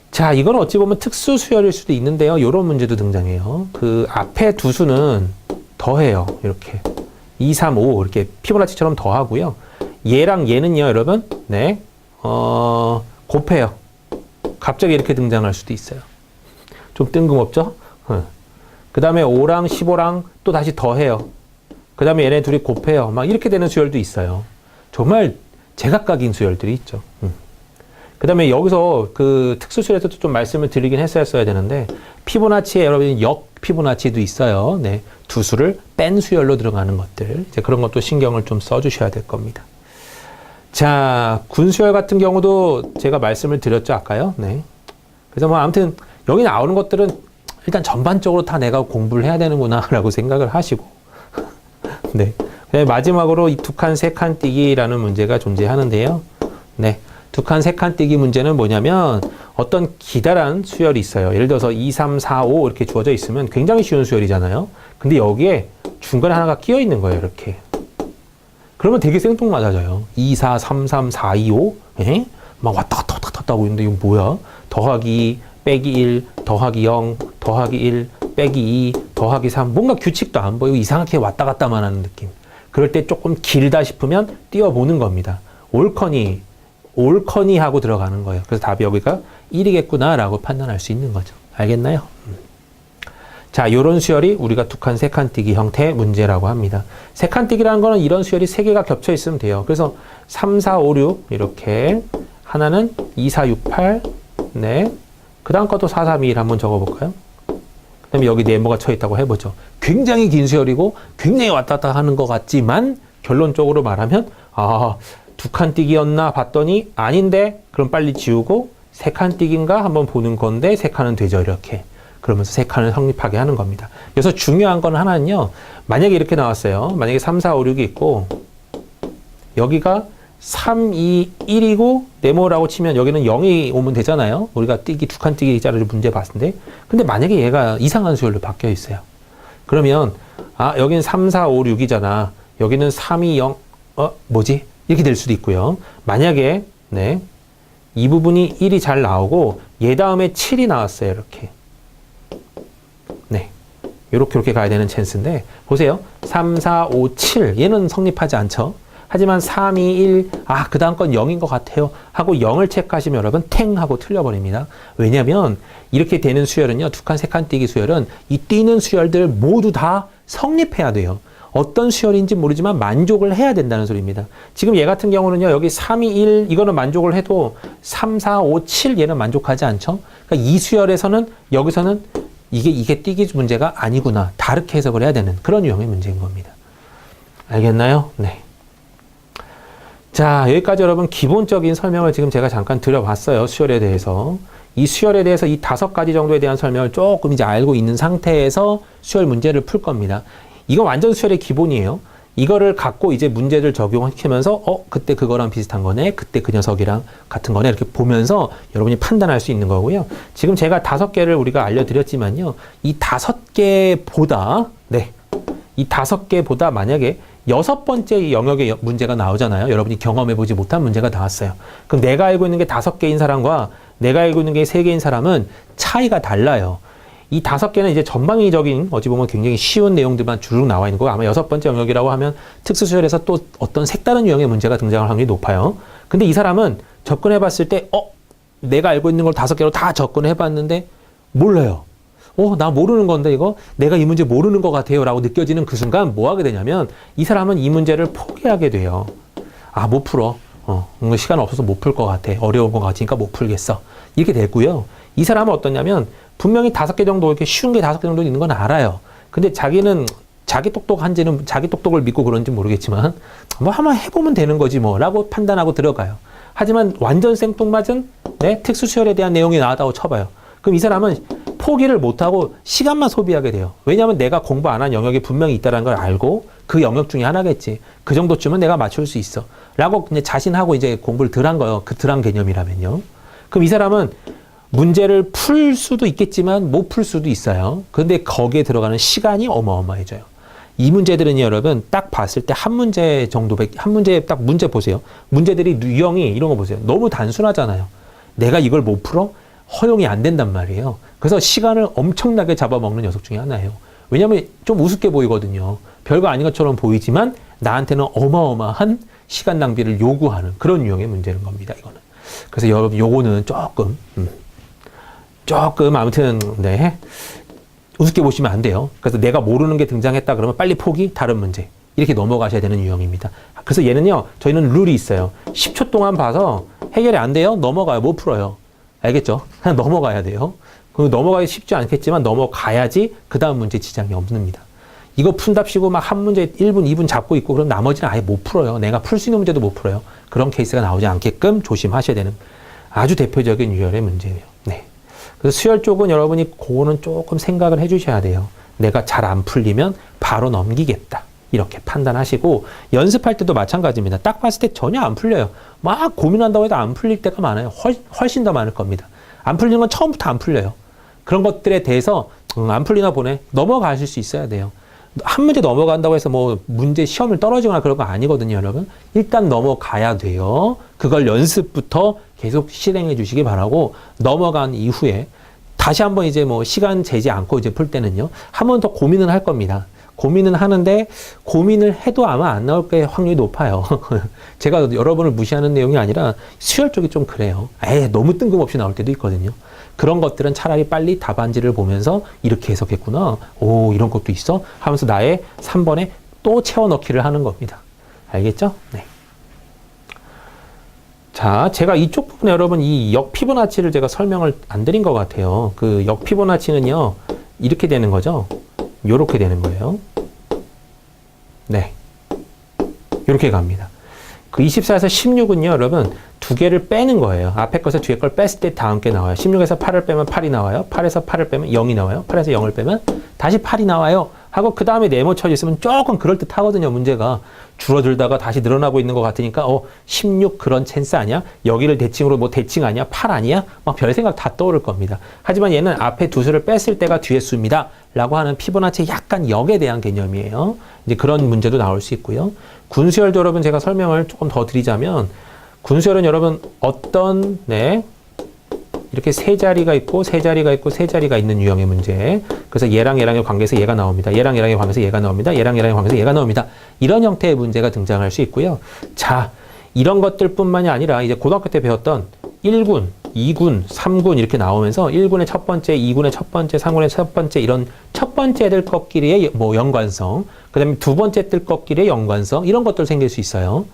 자, 이건 어찌 보면 특수 수열일 수도 있는데요. 이런 문제도 등장해요. 그 앞에 두 수는 더해요. 이렇게 2, 3, 5 이렇게 피보나치처럼 더하고요. 얘랑 얘는요, 여러분, 네, 곱해요. 갑자기 이렇게 등장할 수도 있어요. 좀 뜬금없죠? 그 다음에 5랑 15랑 또 다시 더해요. 그 다음에 얘네 둘이 곱해요. 막 이렇게 되는 수열도 있어요. 정말 제각각인 수열들이 있죠. 그 다음에 여기서 그 특수수열에서도 좀 말씀을 드리긴 했어야 되는데 피보나치에 여러분 역 피보나치도 있어요. 네, 두 수를 뺀 수열로 들어가는 것들. 이제 그런 것도 신경을 좀 써주셔야 될 겁니다. 자, 군수열 같은 경우도 제가 말씀을 드렸죠, 아까요. 네. 그래서 뭐 아무튼 여기 나오는 것들은 일단 전반적으로 다 내가 공부를 해야 되는구나라고 생각을 하시고 네. 마지막으로 이 2칸, 3칸 띄기라는 문제가 존재하는데요. 네. 2칸, 3칸 띄기 문제는 뭐냐면 어떤 기다란 수열이 있어요. 예를 들어서 2, 3, 4, 5 이렇게 주어져 있으면 굉장히 쉬운 수열이잖아요. 근데 여기에 중간에 하나가 끼어 있는 거예요. 이렇게. 그러면 되게 생뚱맞아져요. 2, 4, 3, 3, 4, 2, 5. 에? 막 왔다 갔다 하고 있는데 이거 뭐야? 더하기, 빼기 1, 더하기 0, 더하기 1, 빼기 2, 더하기 3. 뭔가 규칙도 안 보이고 이상하게 왔다 갔다만 하는 느낌. 그럴 때 조금 길다 싶으면 띄워보는 겁니다. 옳거니 하고 들어가는 거예요. 그래서 답이 여기가 1이겠구나 라고 판단할 수 있는 거죠. 알겠나요? 자, 요런 수열이 우리가 두 칸, 세 칸 띄기 형태의 문제라고 합니다. 세 칸 띄기라는 거는 이런 수열이 세 개가 겹쳐 있으면 돼요. 그래서 3, 4, 5, 6 이렇게 하나는 2, 4, 6, 8 네. 그 다음 것도 4, 3, 2, 1 한번 적어볼까요? 그 다음에 여기 네모가 쳐 있다고 해보죠. 굉장히 긴 수열이고 굉장히 왔다 갔다 하는 것 같지만 결론적으로 말하면 두 칸 띄기였나 봤더니 아닌데 그럼 빨리 지우고 세 칸 띄기인가 한번 보는 건데 세 칸은 되죠. 이렇게. 그러면서 세 칸을 성립하게 하는 겁니다. 그래서 중요한 건 하나는요. 만약에 이렇게 나왔어요. 만약에 3, 4, 5, 6이 있고 여기가 3, 2, 1이고 네모라고 치면 여기는 0이 오면 되잖아요. 우리가 띄기 두 칸 띄기 자료를 문제 봤는데 근데 만약에 얘가 이상한 수열로 바뀌어 있어요. 그러면 여기는 3, 4, 5, 6이잖아. 여기는 3, 2, 0 뭐지? 이렇게 될 수도 있고요. 만약에 네, 이 부분이 1이 잘 나오고 얘 다음에 7이 나왔어요. 이렇게 네, 이렇게 가야 되는 찬스인데 보세요. 3, 4, 5, 7 얘는 성립하지 않죠. 하지만 3, 2, 1 그 다음 건 0인 것 같아요 하고 0을 체크하시면 여러분 탱 하고 틀려버립니다. 왜냐하면 이렇게 되는 수열은요. 두 칸, 세 칸 띄기 수열은 이 띄는 수열들 모두 다 성립해야 돼요. 어떤 수열인지 모르지만 만족을 해야 된다는 소리입니다. 지금 얘 같은 경우는요. 여기 3, 2, 1 이거는 만족을 해도 3, 4, 5, 7 얘는 만족하지 않죠. 그러니까 이 수열에서는 여기서는 이게 띄기 문제가 아니구나. 다르게 해석을 해야 되는 그런 유형의 문제인 겁니다. 알겠나요? 네. 자, 여기까지 여러분 기본적인 설명을 지금 제가 잠깐 드려봤어요. 수열에 대해서. 이 수열에 대해서 이 5가지 정도에 대한 설명을 조금 이제 알고 있는 상태에서 수열 문제를 풀 겁니다. 이건 완전 수열의 기본이에요. 이거를 갖고 이제 문제를 적용시키면서 그때 그거랑 비슷한 거네. 그때 그 녀석이랑 같은 거네. 이렇게 보면서 여러분이 판단할 수 있는 거고요. 지금 제가 5개를 우리가 알려드렸지만요. 이 5개보다 네, 이 5개보다 만약에 6번째 영역의 문제가 나오잖아요. 여러분이 경험해보지 못한 문제가 나왔어요. 그럼 내가 알고 있는 게 5개인 사람과 내가 알고 있는 게 3개인 사람은 차이가 달라요. 이 5개는 이제 전방위적인 어찌 보면 굉장히 쉬운 내용들만 주르륵 나와 있는 거고 아마 6번째 영역이라고 하면 특수수열에서 또 어떤 색다른 유형의 문제가 등장할 확률이 높아요. 근데 이 사람은 접근해봤을 때 내가 알고 있는 걸 5개로 다 접근해봤는데 몰라요. 나 모르는 건데 이거 내가 이 문제 모르는 것 같아요 라고 느껴지는 그 순간 뭐 하게 되냐면 이 사람은 이 문제를 포기하게 돼요. 못 풀어. 시간 없어서 못 풀 것 같아. 어려운 것 같으니까 못 풀겠어. 이렇게 되고요. 이 사람은 어떠냐면 분명히 5개 정도 이렇게 쉬운 게 5개 정도 있는 건 알아요. 근데 자기는 자기 똑똑한지는 자기 똑똑을 믿고 그런지 모르겠지만 뭐 한번 해보면 되는 거지 뭐 라고 판단하고 들어가요. 하지만 완전 생뚱맞은 특수수열에 대한 내용이 나왔다고 쳐봐요. 그럼 이 사람은 포기를 못하고 시간만 소비하게 돼요. 왜냐하면 내가 공부 안 한 영역이 분명히 있다는 걸 알고 그 영역 중에 하나겠지. 그 정도쯤은 내가 맞출 수 있어. 라고 그냥 자신하고 이제 공부를 덜 한 거예요. 그 덜 한 개념이라면요. 그럼 이 사람은 문제를 풀 수도 있겠지만 못 풀 수도 있어요. 근데 거기에 들어가는 시간이 어마어마해져요. 이 문제들은 여러분 딱 봤을 때 한 문제 정도밖에, 한 문제 딱 문제 보세요. 문제들이 유형이 이런 거 보세요. 너무 단순하잖아요. 내가 이걸 못 풀어? 허용이 안 된단 말이에요. 그래서 시간을 엄청나게 잡아먹는 녀석 중에 하나예요. 왜냐하면 좀 우습게 보이거든요. 별거 아닌 것처럼 보이지만 나한테는 어마어마한 시간 낭비를 요구하는 그런 유형의 문제인 겁니다. 이거는. 그래서 여러분 요거는 조금 아무튼 우습게 보시면 안 돼요. 그래서 내가 모르는 게 등장했다 그러면 빨리 포기, 다른 문제 이렇게 넘어가셔야 되는 유형입니다. 그래서 얘는요, 저희는 룰이 있어요. 10초 동안 봐서 해결이 안 돼요? 넘어가요. 못 풀어요. 알겠죠? 그냥 넘어가야 돼요. 넘어가기 쉽지 않겠지만 넘어가야지 그 다음 문제 지장이 없습니다. 이거 푼답시고 막 한 문제 1분, 2분 잡고 있고 그럼 나머지는 아예 못 풀어요. 내가 풀 수 있는 문제도 못 풀어요. 그런 케이스가 나오지 않게끔 조심하셔야 되는 아주 대표적인 유형의 문제예요. 네. 그래서 수열 쪽은 여러분이 그거는 조금 생각을 해주셔야 돼요. 내가 잘 안 풀리면 바로 넘기겠다. 이렇게 판단하시고 연습할 때도 마찬가지입니다. 딱 봤을 때 전혀 안 풀려요. 막 고민한다고 해도 안 풀릴 때가 많아요. 훨씬 더 많을 겁니다. 안 풀리는 건 처음부터 안 풀려요. 그런 것들에 대해서 안 풀리나 보네. 넘어가실 수 있어야 돼요. 한 문제 넘어간다고 해서 뭐 문제 시험을 떨어지거나 그런 거 아니거든요, 여러분. 일단 넘어가야 돼요. 그걸 연습부터 계속 실행해 주시기 바라고 넘어간 이후에 다시 한번 이제 뭐 시간 재지 않고 이제 풀 때는요. 한 번 더 고민은 할 겁니다. 고민은 하는데 고민을 해도 아마 안 나올 게 확률이 높아요. 제가 여러분을 무시하는 내용이 아니라 수열 쪽이 좀 그래요. 너무 뜬금없이 나올 때도 있거든요. 그런 것들은 차라리 빨리 답안지를 보면서 이렇게 해석했구나. 오, 이런 것도 있어? 하면서 나의 3번에 또 채워 넣기를 하는 겁니다. 알겠죠? 네. 자, 제가 이쪽 부분에 여러분 이 역피보나치를 제가 설명을 안 드린 것 같아요. 그 역피보나치는요, 이렇게 되는 거죠. 요렇게 되는 거예요. 네. 요렇게 갑니다. 그 24에서 16은요, 여러분, 두 개를 빼는 거예요. 앞에 것에서 뒤에 걸 뺐을 때 다음 게 나와요. 16에서 8을 빼면 8이 나와요. 8에서 8을 빼면 0이 나와요. 8에서 0을 빼면 다시 8이 나와요. 하고 그 다음에 네모 쳐져 있으면 조금 그럴듯 하거든요, 문제가. 줄어들다가 다시 늘어나고 있는 것 같으니까 16 그런 찬스 아니야? 여기를 대칭으로 뭐 대칭 아니야? 8 아니야? 막 별 생각 다 떠오를 겁니다. 하지만 얘는 앞에 두 수를 뺐을 때가 뒤에 수입니다. 라고 하는 피보나치의 약간 역에 대한 개념이에요. 이제 그런 문제도 나올 수 있고요. 군수열도 여러분 제가 설명을 조금 더 드리자면 군수열은 여러분 어떤 이렇게 세 자리가 있고 세 자리가 있고 세 자리가 있는 유형의 문제. 그래서 얘랑 얘랑의 관계에서 얘가 나옵니다. 얘랑 얘랑의 관계에서 얘가 나옵니다. 얘랑 얘랑의 관계에서 얘가 나옵니다. 이런 형태의 문제가 등장할 수 있고요. 자, 이런 것들뿐만이 아니라 이제 고등학교 때 배웠던 1군, 2군, 3군 이렇게 나오면서 1군의 첫 번째, 2군의 첫 번째, 3군의 첫 번째 이런 첫 번째 들 것끼리의 뭐 연관성, 그다음에 두 번째 들 것끼리의 연관성 이런 것들 생길 수 있어요.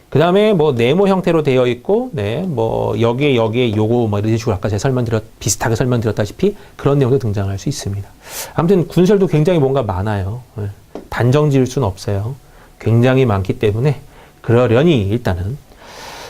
그 다음에 뭐 네모 형태로 되어 있고, 뭐 여기에 요거 뭐 이런 식으로 아까 제가 비슷하게 설명드렸다시피 그런 내용도 등장할 수 있습니다. 아무튼 군설도 굉장히 뭔가 많아요. 단정 지을 수는 없어요. 굉장히 많기 때문에 그러려니 일단은.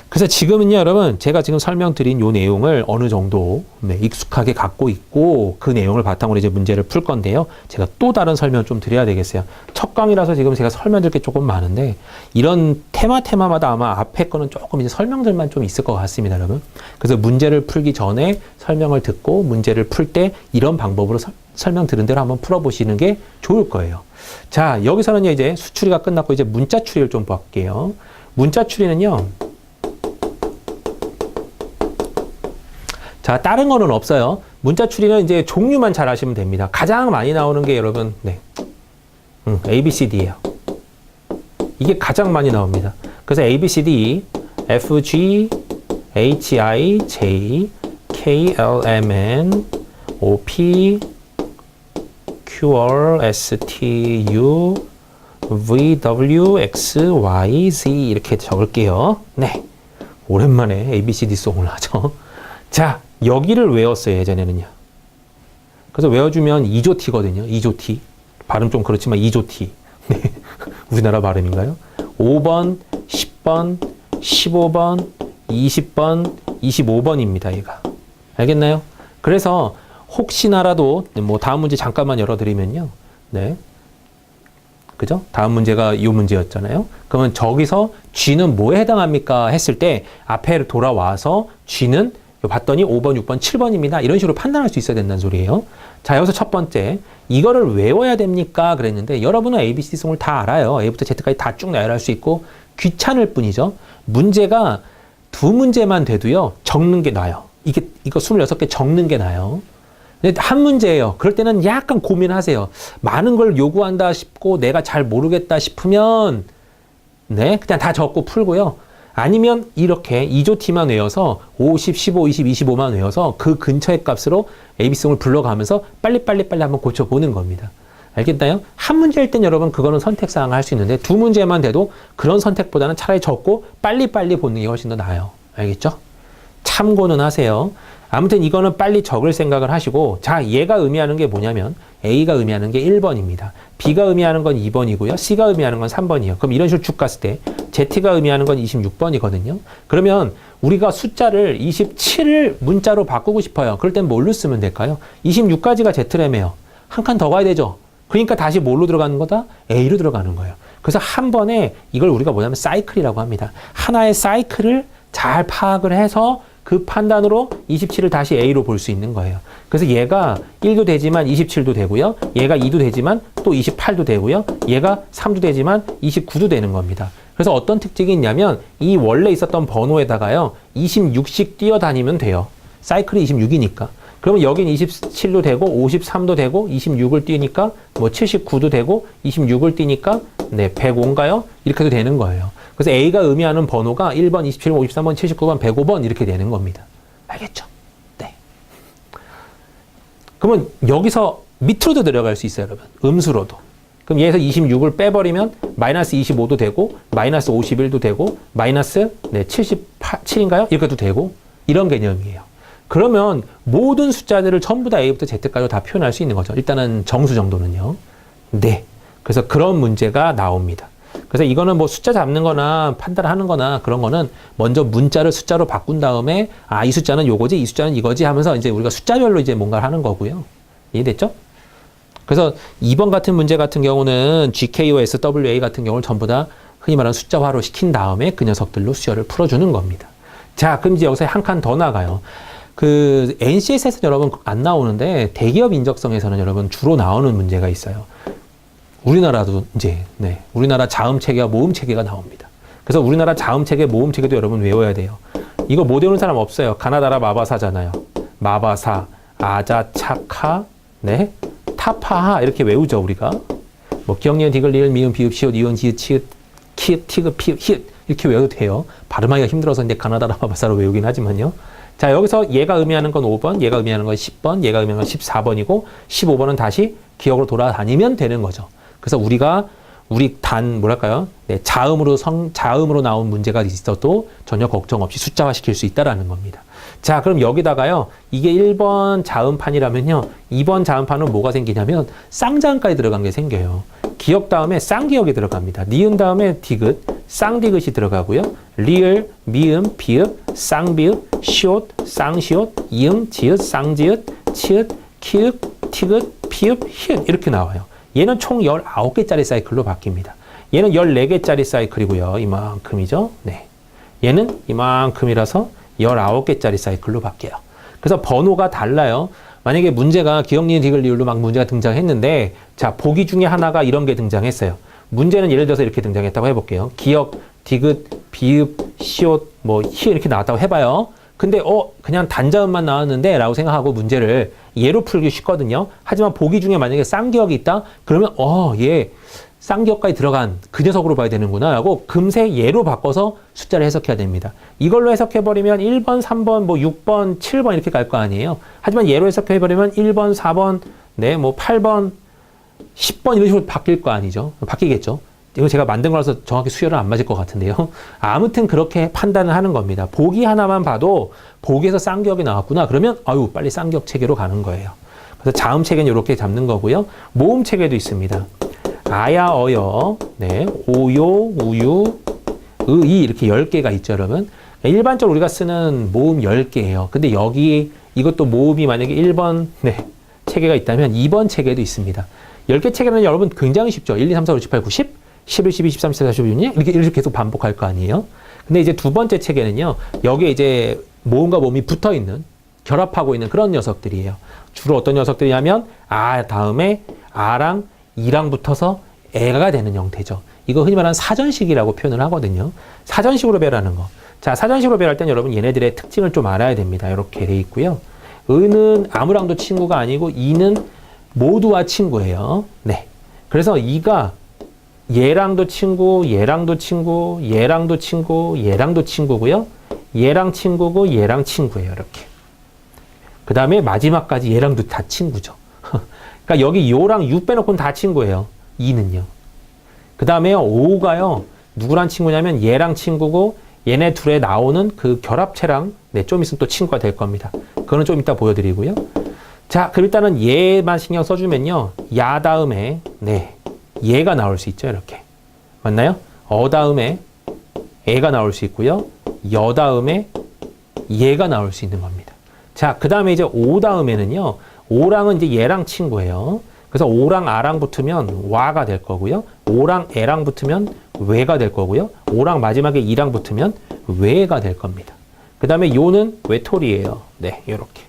그래서 지금은요, 여러분, 제가 지금 설명드린 요 내용을 어느 정도 익숙하게 갖고 있고 그 내용을 바탕으로 이제 문제를 풀 건데요. 제가 또 다른 설명을 좀 드려야 되겠어요. 첫 강의라서 지금 제가 설명드릴 게 조금 많은데 이런 테마마다 아마 앞에 거는 조금 이제 설명들만 좀 있을 것 같습니다, 여러분. 그래서 문제를 풀기 전에 설명을 듣고 문제를 풀 때 이런 방법으로 설명 들은 대로 한번 풀어보시는 게 좋을 거예요. 자, 여기서는요, 이제 수추리가 끝났고 이제 문자 추리를 좀 볼게요. 문자 추리는요, 자, 다른 거는 없어요. 문자 추리는 이제 종류만 잘 아시면 됩니다. 가장 많이 나오는 게 여러분, A, B, C, D예요. 이게 가장 많이 나옵니다. 그래서 A, B, C, D, F, G, H, I, J, K, L, M, N, O, P, Q, R, S, T, U, V, W, X, Y, Z 이렇게 적을게요. 네. 오랜만에 A, B, C, D 송을 하죠. 자, 여기를 외웠어요, 예전에는요. 그래서 외워주면 2조 T거든요. 2조 T. 발음 좀 그렇지만 2조 T. 네. 우리나라 발음인가요? 5번, 10번, 15번, 20번, 25번입니다, 얘가. 알겠나요? 그래서 혹시나라도 뭐 다음 문제 잠깐만 열어드리면요. 네. 그죠? 다음 문제가 이 문제였잖아요. 그러면 저기서 G는 뭐에 해당합니까? 했을 때 앞에 돌아와서 G는 봤더니 5번, 6번, 7번입니다. 이런 식으로 판단할 수 있어야 된다는 소리예요. 자, 여기서 첫 번째. 이거를 외워야 됩니까? 그랬는데 여러분은 ABC송을 다 알아요. A부터 Z까지 다 쭉 나열할 수 있고 귀찮을 뿐이죠. 문제가 두 문제만 돼도요. 적는 게 나아요. 이거 26개 적는 게 나아요. 근데 한 문제예요. 그럴 때는 약간 고민하세요. 많은 걸 요구한다 싶고 내가 잘 모르겠다 싶으면 그냥 다 적고 풀고요. 아니면 이렇게 2조 T만 외워서 50, 15, 20, 25만 외워서 그 근처의 값으로 ABC송을 불러가면서 빨리빨리 한번 고쳐보는 겁니다. 알겠나요? 한 문제일 땐 여러분 그거는 선택사항을 할 수 있는데 두 문제만 돼도 그런 선택보다는 차라리 적고 빨리빨리 보는 게 훨씬 더 나아요. 알겠죠? 참고는 하세요. 아무튼 이거는 빨리 적을 생각을 하시고 자, 얘가 의미하는 게 뭐냐면 A가 의미하는 게 1번입니다. B가 의미하는 건 2번이고요. C가 의미하는 건 3번이에요. 그럼 이런 식으로 쭉 갔을 때 Z가 의미하는 건 26번이거든요. 그러면 우리가 숫자를 27을 문자로 바꾸고 싶어요. 그럴 땐 뭘로 쓰면 될까요? 26까지가 Z래매요. 한 칸 더 가야 되죠. 그러니까 다시 뭘로 들어가는 거다? A로 들어가는 거예요. 그래서 한 번에 이걸 우리가 뭐냐면 사이클이라고 합니다. 하나의 사이클을 잘 파악을 해서 그 판단으로 27을 다시 A로 볼 수 있는 거예요. 그래서 얘가 1도 되지만 27도 되고요. 얘가 2도 되지만 또 28도 되고요. 얘가 3도 되지만 29도 되는 겁니다. 그래서 어떤 특징이 있냐면 이 원래 있었던 번호에다가요. 26씩 뛰어다니면 돼요. 사이클이 26이니까. 그러면 여긴 27도 되고 53도 되고 26을 띄니까 뭐 79도 되고 26을 띄니까 105인가요? 이렇게 해도 되는 거예요. 그래서 A가 의미하는 번호가 1번, 27번, 53번, 79번, 105번 이렇게 되는 겁니다. 알겠죠? 네. 그러면 여기서 밑으로도 내려갈 수 있어요, 여러분. 음수로도. 그럼 얘에서 26을 빼버리면 마이너스 25도 되고 마이너스 51도 되고 마이너스 78인가요? 이렇게도 되고 이런 개념이에요. 그러면 모든 숫자들을 전부 다 A부터 Z까지 다 표현할 수 있는 거죠. 일단은 정수 정도는요. 네. 그래서 그런 문제가 나옵니다. 그래서 이거는 뭐 숫자 잡는 거나 판단하는 거나 그런 거는 먼저 문자를 숫자로 바꾼 다음에 이 숫자는 요거지, 이 숫자는 이거지 하면서 이제 우리가 숫자별로 이제 뭔가를 하는 거고요. 이해됐죠? 그래서 2번 같은 문제 같은 경우는 GKOS, WA 같은 경우를 전부 다 흔히 말하는 숫자화로 시킨 다음에 그 녀석들로 수열을 풀어주는 겁니다. 자, 그럼 이제 여기서 한 칸 더 나가요. 그 NCS에서는 여러분 안 나오는데 대기업 인적성에서는 여러분 주로 나오는 문제가 있어요. 우리나라도 이제 우리나라 자음 체계와 모음 체계가 나옵니다. 그래서 우리나라 자음 체계, 모음 체계도 여러분 외워야 돼요. 이거 못 외우는 사람 없어요. 가나다라 마바사잖아요. 마바사, 아자, 차카, 타파하 이렇게 외우죠 우리가. 뭐 기억니은, 디귿, 리을, 미음, 비읍, 시옷, 이은, 지읒, 치읓, 키읔, 티귿, 피읍, 히읗 이렇게 외워도 돼요. 발음하기가 힘들어서 이제 가나다라 마바사로 외우긴 하지만요. 자, 여기서 얘가 의미하는 건 5번, 얘가 의미하는 건 10번, 얘가 의미하는 건 14번이고 15번은 다시 기억으로 돌아다니면 되는 거죠. 그래서 우리가 자음으로 나온 문제가 있어도 전혀 걱정 없이 숫자화 시킬 수 있다라는 겁니다. 자, 그럼 여기다가요, 이게 1번 자음판이라면요, 2번 자음판은 뭐가 생기냐면 쌍자음까지 들어간 게 생겨요. 기역 다음에 쌍기역이 들어갑니다. 니은 다음에 디귿, 쌍디귿이 들어가고요. 리을, 미음, 비읍, 쌍비읍, 시옷, 쌍시옷, 이응, 지읒, 쌍지읒, 치읓, 키읔, 티귿, 피읍, 히읗 이렇게 나와요. 얘는 총 19개짜리 사이클로 바뀝니다. 얘는 14개짜리 사이클이고요. 이만큼이죠. 네. 얘는 이만큼이라서 19개짜리 사이클로 바뀌어요. 그래서 번호가 달라요. 만약에 문제가 기억, 니은, 디귿, 리을로 막 문제가 등장했는데, 자, 보기 중에 하나가 이런 게 등장했어요. 문제는 예를 들어서 이렇게 등장했다고 해볼게요. 기역, 디귿, 비읍, 시옷, 히 이렇게 나왔다고 해봐요. 근데 그냥 단자음만 나왔는데 라고 생각하고 문제를 얘로 풀기 쉽거든요. 하지만 보기 중에 만약에 쌍기역이 있다? 그러면 얘 쌍기역까지 들어간 그 녀석으로 봐야 되는구나 라고 금세 얘로 바꿔서 숫자를 해석해야 됩니다. 이걸로 해석해버리면 1번, 3번, 6번, 7번 이렇게 갈 거 아니에요. 하지만 얘로 해석해버리면 1번, 4번, 8번, 10번 이런 식으로 바뀔 거 아니죠. 바뀌겠죠. 이거 제가 만든 거라서 정확히 수열은 안 맞을 것 같은데요. 아무튼 그렇게 판단을 하는 겁니다. 보기 하나만 봐도 보기에서 쌍기역이 나왔구나. 그러면 빨리 쌍기역 체계로 가는 거예요. 그래서 자음 체계는 이렇게 잡는 거고요. 모음 체계도 있습니다. 아야, 어여, 오요, 우유, 이 이렇게 10개가 있죠, 여러분. 일반적으로 우리가 쓰는 모음 10개예요. 근데 여기 이것도 모음이 만약에 1번 체계가 있다면 2번 체계도 있습니다. 10개 체계는 여러분 굉장히 쉽죠. 1, 2, 3, 4, 5, 6, 7, 8, 9, 10, 11, 12, 13, 14, 15, 16 이렇게 계속 반복할 거 아니에요. 근데 이제 두 번째 체계는요. 여기에 이제 모음과 모음이 붙어 있는, 결합하고 있는 그런 녀석들이에요. 주로 어떤 녀석들이냐면 다음에 아랑 이랑 붙어서 애가 되는 형태죠. 이거 흔히 말하는 사전식이라고 표현을 하거든요. 사전식으로 배라는 거. 자, 사전식으로 배할 땐 여러분 얘네들의 특징을 좀 알아야 됩니다. 이렇게 돼 있고요. 은은 아무랑도 친구가 아니고 이는 모두와 친구예요. 그래서 이가 얘랑도 친구, 얘랑도 친구, 얘랑도 친구, 얘랑도 친구고요. 얘랑 친구고 얘랑 친구예요. 이렇게. 그 다음에 마지막까지 얘랑도 다 친구죠. 그러니까 여기 요랑 유 빼놓고는 다 친구예요. 이는요. 그 다음에 오가요. 누구랑 친구냐면 얘랑 친구고 얘네 둘에 나오는 그 결합체랑 좀 있으면 또 친구가 될 겁니다. 그거는 좀 이따 보여드리고요. 자, 그럼 일단은 얘만 신경 써주면요. 야 다음에 얘가 나올 수 있죠. 이렇게. 맞나요? 다음에 애가 나올 수 있고요. 여 다음에 얘가 나올 수 있는 겁니다. 자, 그 다음에 이제 오 다음에는요. 오랑은 이제 얘랑 친구예요. 그래서 오랑 아랑 붙으면 와가 될 거고요. 오랑 애랑 붙으면 왜가 될 거고요. 오랑 마지막에 이랑 붙으면 왜가 될 겁니다. 그 다음에 요는 외톨이에요. 요렇게.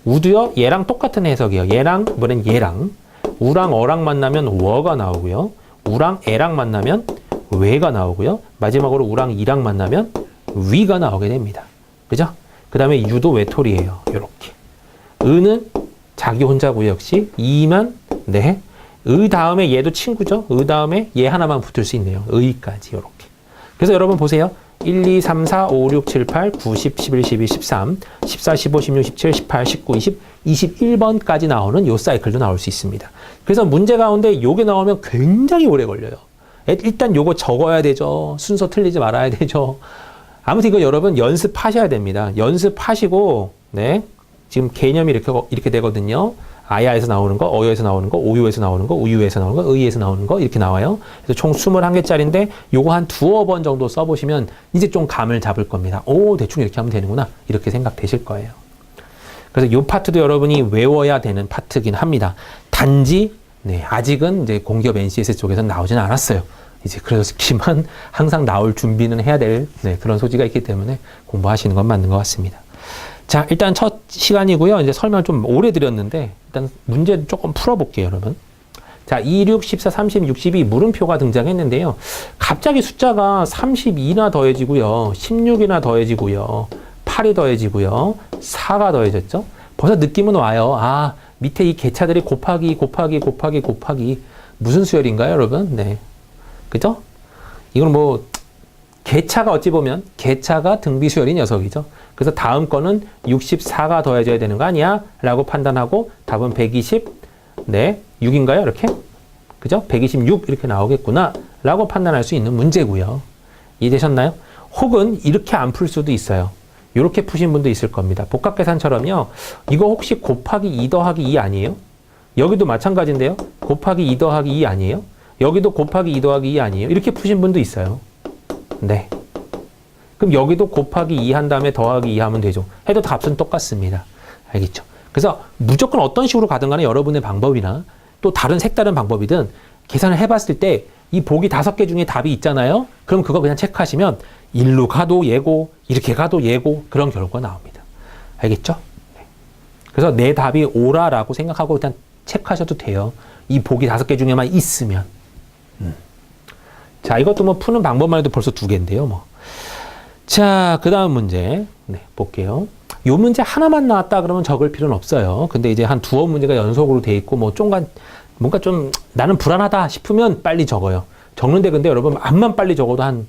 우도요. 얘랑 똑같은 해석이에요. 얘랑 이번엔 얘랑. 우랑 어랑 만나면 워가 나오고요. 우랑 애랑 만나면 왜가 나오고요. 마지막으로 우랑 이랑 만나면 위가 나오게 됩니다. 그죠? 그 다음에 유도 외톨이에요. 요렇게. 은은 자기 혼자고요. 역시 이만 의 다음에 얘도 친구죠. 의 다음에 얘 하나만 붙을 수 있네요. 의까지 요렇게. 그래서 여러분 보세요. 1, 2, 3, 4, 5, 6, 7, 8, 9, 10, 11, 12, 13, 14, 15, 16, 17, 18, 19, 20, 21번까지 나오는 요 사이클도 나올 수 있습니다. 그래서 문제 가운데 요게 나오면 굉장히 오래 걸려요. 일단 요거 적어야 되죠. 순서 틀리지 말아야 되죠. 아무튼 이거 여러분 연습하셔야 됩니다. 연습하시고, 네. 지금 개념이 이렇게 되거든요. 아야에서 나오는 거, 어유에서 나오는 거, 오유에서 나오는 거, 우유에서 나오는 거, 의에서 나오는 거 이렇게 나와요. 그래서 총 21개짜리인데 요거 한 두어 번 정도 써보시면 이제 좀 감을 잡을 겁니다. 오, 대충 이렇게 하면 되는구나. 이렇게 생각되실 거예요. 그래서 요 파트도 여러분이 외워야 되는 파트긴 합니다. 단지 네, 아직은 이제 공기업 NCS 쪽에서는 나오지는 않았어요. 이제 그렇지만 항상 나올 준비는 해야 될 네, 그런 소지가 있기 때문에 공부하시는 건 맞는 것 같습니다. 자, 일단 첫 시간이고요. 이제 설명을 좀 오래 드렸는데 일단 문제 조금 풀어볼게요, 여러분. 자, 2, 6, 14, 30, 62 물음표가 등장했는데요. 갑자기 숫자가 32나 더해지고요. 16이나 더해지고요. 8이 더해지고요. 4가 더해졌죠. 벌써 느낌은 와요. 아, 밑에 이 개차들이 곱하기 무슨 수열인가요, 여러분? 네. 그죠? 이건 뭐 개차가 어찌 보면 개차가 등비수열인 녀석이죠. 그래서 다음 거는 64가 더해져야 되는 거 아니야? 라고 판단하고 답은 120, 네, 6인가요? 이렇게? 그죠? 126 이렇게 나오겠구나 라고 판단할 수 있는 문제고요. 이해되셨나요? 혹은 이렇게 안 풀 수도 있어요. 이렇게 푸신 분도 있을 겁니다. 복합계산처럼요. 이거 혹시 곱하기 2 더하기 2 아니에요? 여기도 마찬가지인데요. 곱하기 2 더하기 2 아니에요? 여기도 곱하기 2 더하기 2 아니에요? 이렇게 푸신 분도 있어요. 네. 그럼 여기도 곱하기 2 한 다음에 더하기 2 하면 되죠. 해도 값은 똑같습니다. 알겠죠? 그래서 무조건 어떤 식으로 가든 간에 여러분의 방법이나 또 다른 색다른 방법이든 계산을 해봤을 때 이 보기 5개 중에 답이 있잖아요. 그럼 그거 그냥 체크하시면 일로 가도 예고, 이렇게 가도 예고 그런 결과가 나옵니다. 알겠죠? 네. 그래서 내 답이 오라라고 생각하고 일단 체크하셔도 돼요. 이 보기 5개 중에만 있으면. 자, 이것도 뭐 푸는 방법만 해도 벌써 2개인데요. 뭐. 자, 그 다음 문제. 네, 볼게요. 요 문제 하나만 나왔다 그러면 적을 필요는 없어요. 근데 이제 한 두어 문제가 연속으로 돼 있고 뭐 뭔가 좀 나는 불안하다 싶으면 빨리 적어요. 적는데 근데 여러분 암만 빨리 적어도 한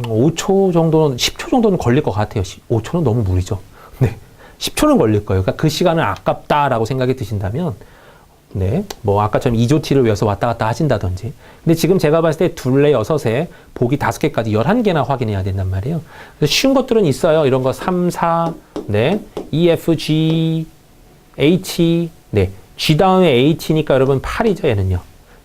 5초 정도는 10초 정도는 걸릴 것 같아요. 5초는 너무 무리죠. 네. 10초는 걸릴 거예요. 그러니까 그 시간은 아깝다라고 생각이 드신다면 네, 뭐 아까처럼 2조티를 외워서 왔다 갔다 하신다든지. 근데 지금 제가 봤을 때 둘레 6에 보기 5개까지 11개나 확인해야 된단 말이에요. 그래서 쉬운 것들은 있어요. 이런 거 3, 4, 네, E, F, G, H, 네, G 다음에 H니까 여러분 8이죠, 얘는요.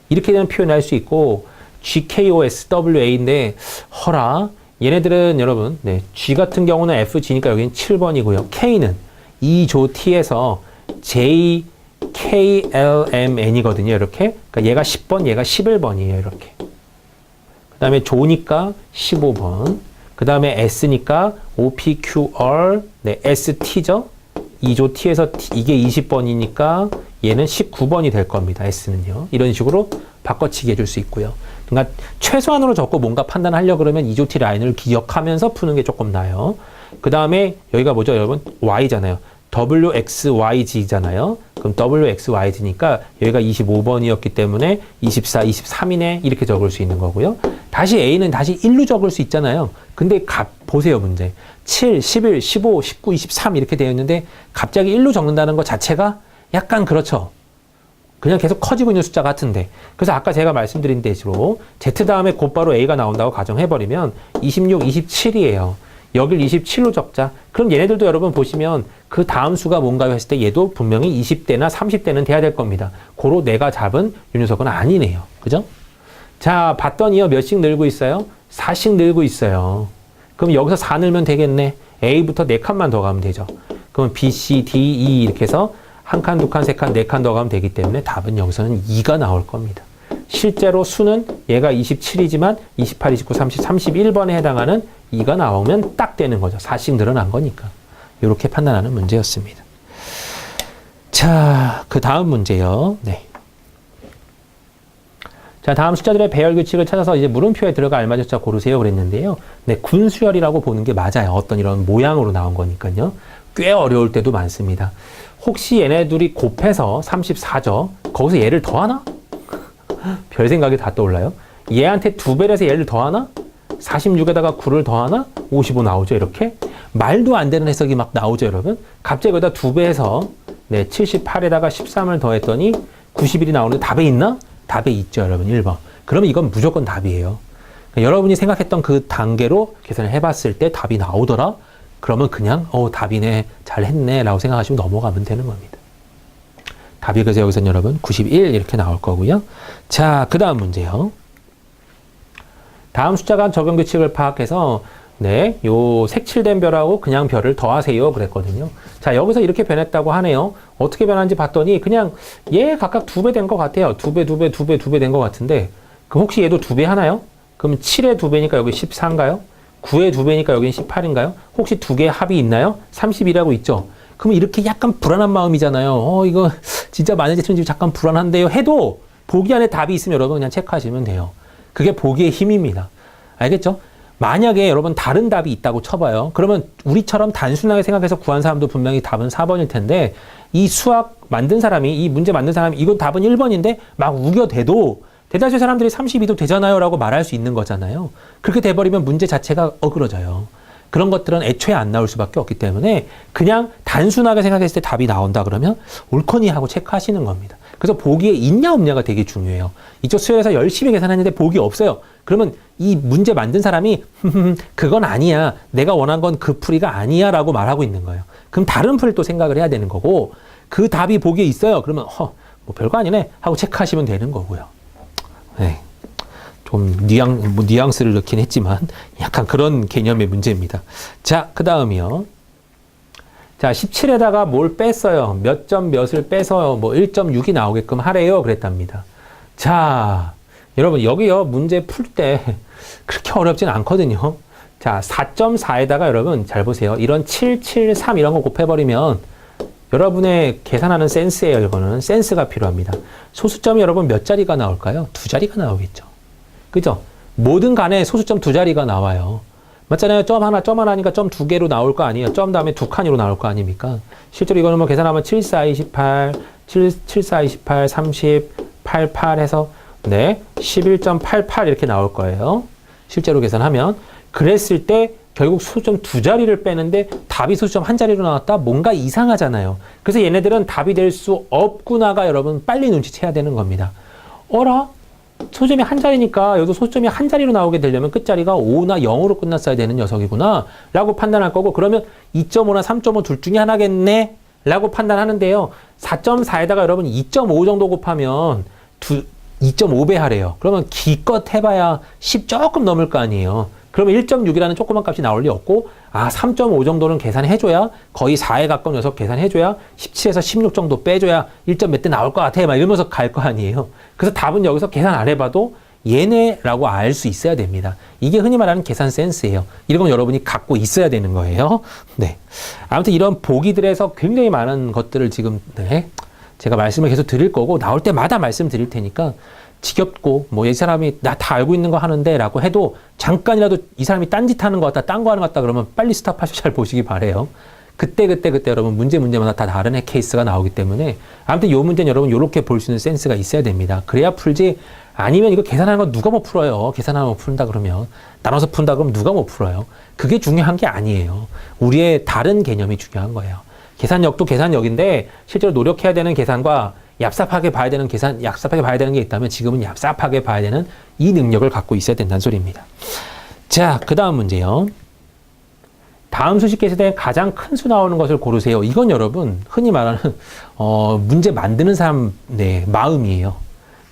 이렇게 되면 표현할 수 있고 G, K, O, S, W, A인데 허라, 얘네들은 여러분, 네, G 같은 경우는 F, G니까 여기는 7번이고요. K는 2조 T에서 J, K, L, M, N이거든요. 이렇게. 그러니까 얘가 10번, 얘가 11번이에요. 이렇게. 그 다음에 조니까 15번. 그 다음에 S니까 O, P, Q, R, 네, S, T죠. 2조 T에서 이게 20번이니까 얘는 19번이 될 겁니다. S는요. 이런 식으로 바꿔치기 해줄 수 있고요. 그러니까 최소한으로 적고 뭔가 판단하려고 그러면 2조 T 라인을 기억하면서 푸는 게 조금 나아요. 그 다음에 여기가 뭐죠, 여러분? Y잖아요. WXYG잖아요. 그럼 WXYG니까 여기가 25번이었기 때문에 24, 23이네 이렇게 적을 수 있는 거고요. 다시 A는 다시 1로 적을 수 있잖아요. 근데 보세요, 문제. 7, 11, 15, 19, 23 이렇게 되어 있는데 갑자기 1로 적는다는 것 자체가 약간 그렇죠. 그냥 계속 커지고 있는 숫자 같은데. 그래서 아까 제가 말씀드린 대로 Z 다음에 곧바로 A가 나온다고 가정해버리면 26, 27이에요. 여길 27로 적자. 그럼 얘네들도 여러분 보시면 그 다음 수가 뭔가요 했을 때 얘도 분명히 20대나 30대는 돼야 될 겁니다. 고로 내가 잡은 이 녀석은 아니네요. 그죠? 자, 봤더니요. 몇씩 늘고 있어요? 4씩 늘고 있어요. 그럼 여기서 4 늘면 되겠네. A부터 4칸만 더 가면 되죠. 그럼 B, C, D, E 이렇게 해서 1칸, 2칸, 3칸, 4칸 더 가면 되기 때문에 답은 여기서는 2가 나올 겁니다. 실제로 수는 얘가 27이지만 28, 29, 30, 31번에 해당하는 2가 나오면 딱 되는 거죠. 4씩 늘어난 거니까. 이렇게 판단하는 문제였습니다. 자, 그 다음 문제요. 네. 자, 다음 숫자들의 배열 규칙을 찾아서 이제 물음표에 들어가 알맞은 고르세요 그랬는데요. 네, 군수열이라고 보는 게 맞아요. 어떤 이런 모양으로 나온 거니까요. 꽤 어려울 때도 많습니다. 혹시 얘네들이 곱해서 34죠? 거기서 얘를 더하나? 별 생각이 다 떠올라요. 얘한테 2배를 해서 얘를 더하나? 46에다가 9를 더하나? 55 나오죠, 이렇게. 말도 안 되는 해석이 막 나오죠, 여러분. 갑자기 거기다 2배 해서, 네, 78에다가 13을 더했더니 91이 나오는데 답에 있나? 답에 있죠, 여러분. 1번. 그러면 이건 무조건 답이에요. 그러니까 여러분이 생각했던 그 단계로 계산을 해봤을 때 답이 나오더라? 그러면 그냥, 답이네, 잘했네, 라고 생각하시면 넘어가면 되는 겁니다. 답이 그래서 여기서는 여러분 91 이렇게 나올 거고요. 자, 그 다음 문제요. 다음 숫자 간 적용 규칙을 파악해서 네, 요 색칠된 별하고 그냥 별을 더하세요 그랬거든요. 자, 여기서 이렇게 변했다고 하네요. 어떻게 변한지 봤더니 그냥 얘 각각 2배 된 것 같아요. 2배, 2배, 2배, 2배 된 것 같은데 그럼 혹시 얘도 2배 하나요? 그럼 7의 2배니까 여기 14인가요? 9의 2배니까 여기는 18인가요? 혹시 두 개의 합이 있나요? 30이라고 있죠? 그러면 이렇게 약간 불안한 마음이잖아요. 이거 진짜 만약에 지금 잠깐 불안한데요. 해도 보기 안에 답이 있으면 여러분 그냥 체크하시면 돼요. 그게 보기의 힘입니다. 알겠죠? 만약에 여러분 다른 답이 있다고 쳐봐요. 그러면 우리처럼 단순하게 생각해서 구한 사람도 분명히 답은 4번일 텐데 이 수학 만든 사람이 이 문제 만든 사람이 이건 답은 1번인데 막 우겨대도 대다수의 사람들이 32도 되잖아요 라고 말할 수 있는 거잖아요. 그렇게 돼버리면 문제 자체가 어그러져요. 그런 것들은 애초에 안 나올 수밖에 없기 때문에 그냥 단순하게 생각했을 때 답이 나온다 그러면 옳거니 하고 체크하시는 겁니다. 그래서 보기에 있냐 없냐가 되게 중요해요. 이쪽 수열에서 열심히 계산했는데 보기 없어요. 그러면 이 문제 만든 사람이 그건 아니야. 내가 원한 건 그 풀이가 아니야 라고 말하고 있는 거예요. 그럼 다른 풀을 또 생각을 해야 되는 거고 그 답이 보기에 있어요. 그러면 뭐 별거 아니네 하고 체크하시면 되는 거고요. 네. 좀 뉘앙스를 넣긴 했지만 약간 그런 개념의 문제입니다. 자, 그 다음이요. 자, 17에다가 뭘 뺐어요? 몇 점 몇을 빼서 뭐 1.6이 나오게끔 하래요. 그랬답니다. 자, 여러분 여기요. 문제 풀 때 그렇게 어렵진 않거든요. 자, 4.4에다가 여러분 잘 보세요. 이런 7, 7, 3 이런 거 곱해버리면 여러분의 계산하는 센스예요. 이거는 센스가 필요합니다. 소수점이 여러분 몇 자리가 나올까요? 2자리가 나오겠죠. 그죠? 뭐든 간에 소수점 2자리가 나와요. 맞잖아요. 점 하나니까 점 2개로 나올 거 아니에요. 점 다음에 2칸으로 나올 거 아닙니까? 실제로 이거는 뭐 계산하면 7, 4, 28, 7, 4, 28, 30, 88 해서 네, 11.88 이렇게 나올 거예요. 실제로 계산하면. 그랬을 때 결국 소수점 2자리를 빼는데 답이 소수점 1자리로 나왔다? 뭔가 이상하잖아요. 그래서 얘네들은 답이 될 수 없구나가 여러분 빨리 눈치채야 되는 겁니다. 어라? 소수점이 1자리니까 여기도 소수점이 1자리로 나오게 되려면 끝자리가 5나 0으로 끝났어야 되는 녀석이구나 라고 판단할 거고 그러면 2.5나 3.5 둘 중에 하나겠네 라고 판단하는데요. 4.4에다가 여러분 2.5 정도 곱하면 2.5배 하래요. 그러면 기껏 해봐야 10 조금 넘을 거 아니에요. 그러면 1.6이라는 조그만 값이 나올 리 없고 3.5 정도는 계산해줘야 거의 4에 가까운 녀석 계산해줘야 17에서 16 정도 빼줘야 1점 몇 대 나올 것 같아 막 이러면서 갈 거 아니에요. 그래서 답은 여기서 계산 안 해봐도 얘네라고 알 수 있어야 됩니다. 이게 흔히 말하는 계산 센스예요. 이런 건 여러분이 갖고 있어야 되는 거예요. 네. 아무튼 이런 보기들에서 굉장히 많은 것들을 지금 네, 제가 말씀을 계속 드릴 거고 나올 때마다 말씀드릴 테니까 지겹고 뭐 이 사람이 나 다 알고 있는 거 하는데 라고 해도 잠깐이라도 이 사람이 딴짓하는 것 같다 딴 거 하는 것 같다 그러면 빨리 스탑하시고 잘 보시기 바래요. 그때 여러분 문제마다 다 다른 케이스가 나오기 때문에 아무튼 요 문제는 여러분 요렇게 볼 수 있는 센스가 있어야 됩니다. 그래야 풀지 아니면 이거 계산하는 거 누가 못 풀어요. 계산하는 거 푼다 그러면 나눠서 푼다 그러면 누가 못 풀어요. 그게 중요한 게 아니에요. 우리의 다른 개념이 중요한 거예요. 계산력도 계산력인데 실제로 노력해야 되는 계산과 얍삽하게 봐야 되는 게 있다면 지금은 얍삽하게 봐야 되는 이 능력을 갖고 있어야 된다는 소리입니다. 자, 그 다음 문제요. 다음 수식 계산에 가장 큰 수 나오는 것을 고르세요. 이건 여러분 흔히 말하는 문제 만드는 사람 마음이에요.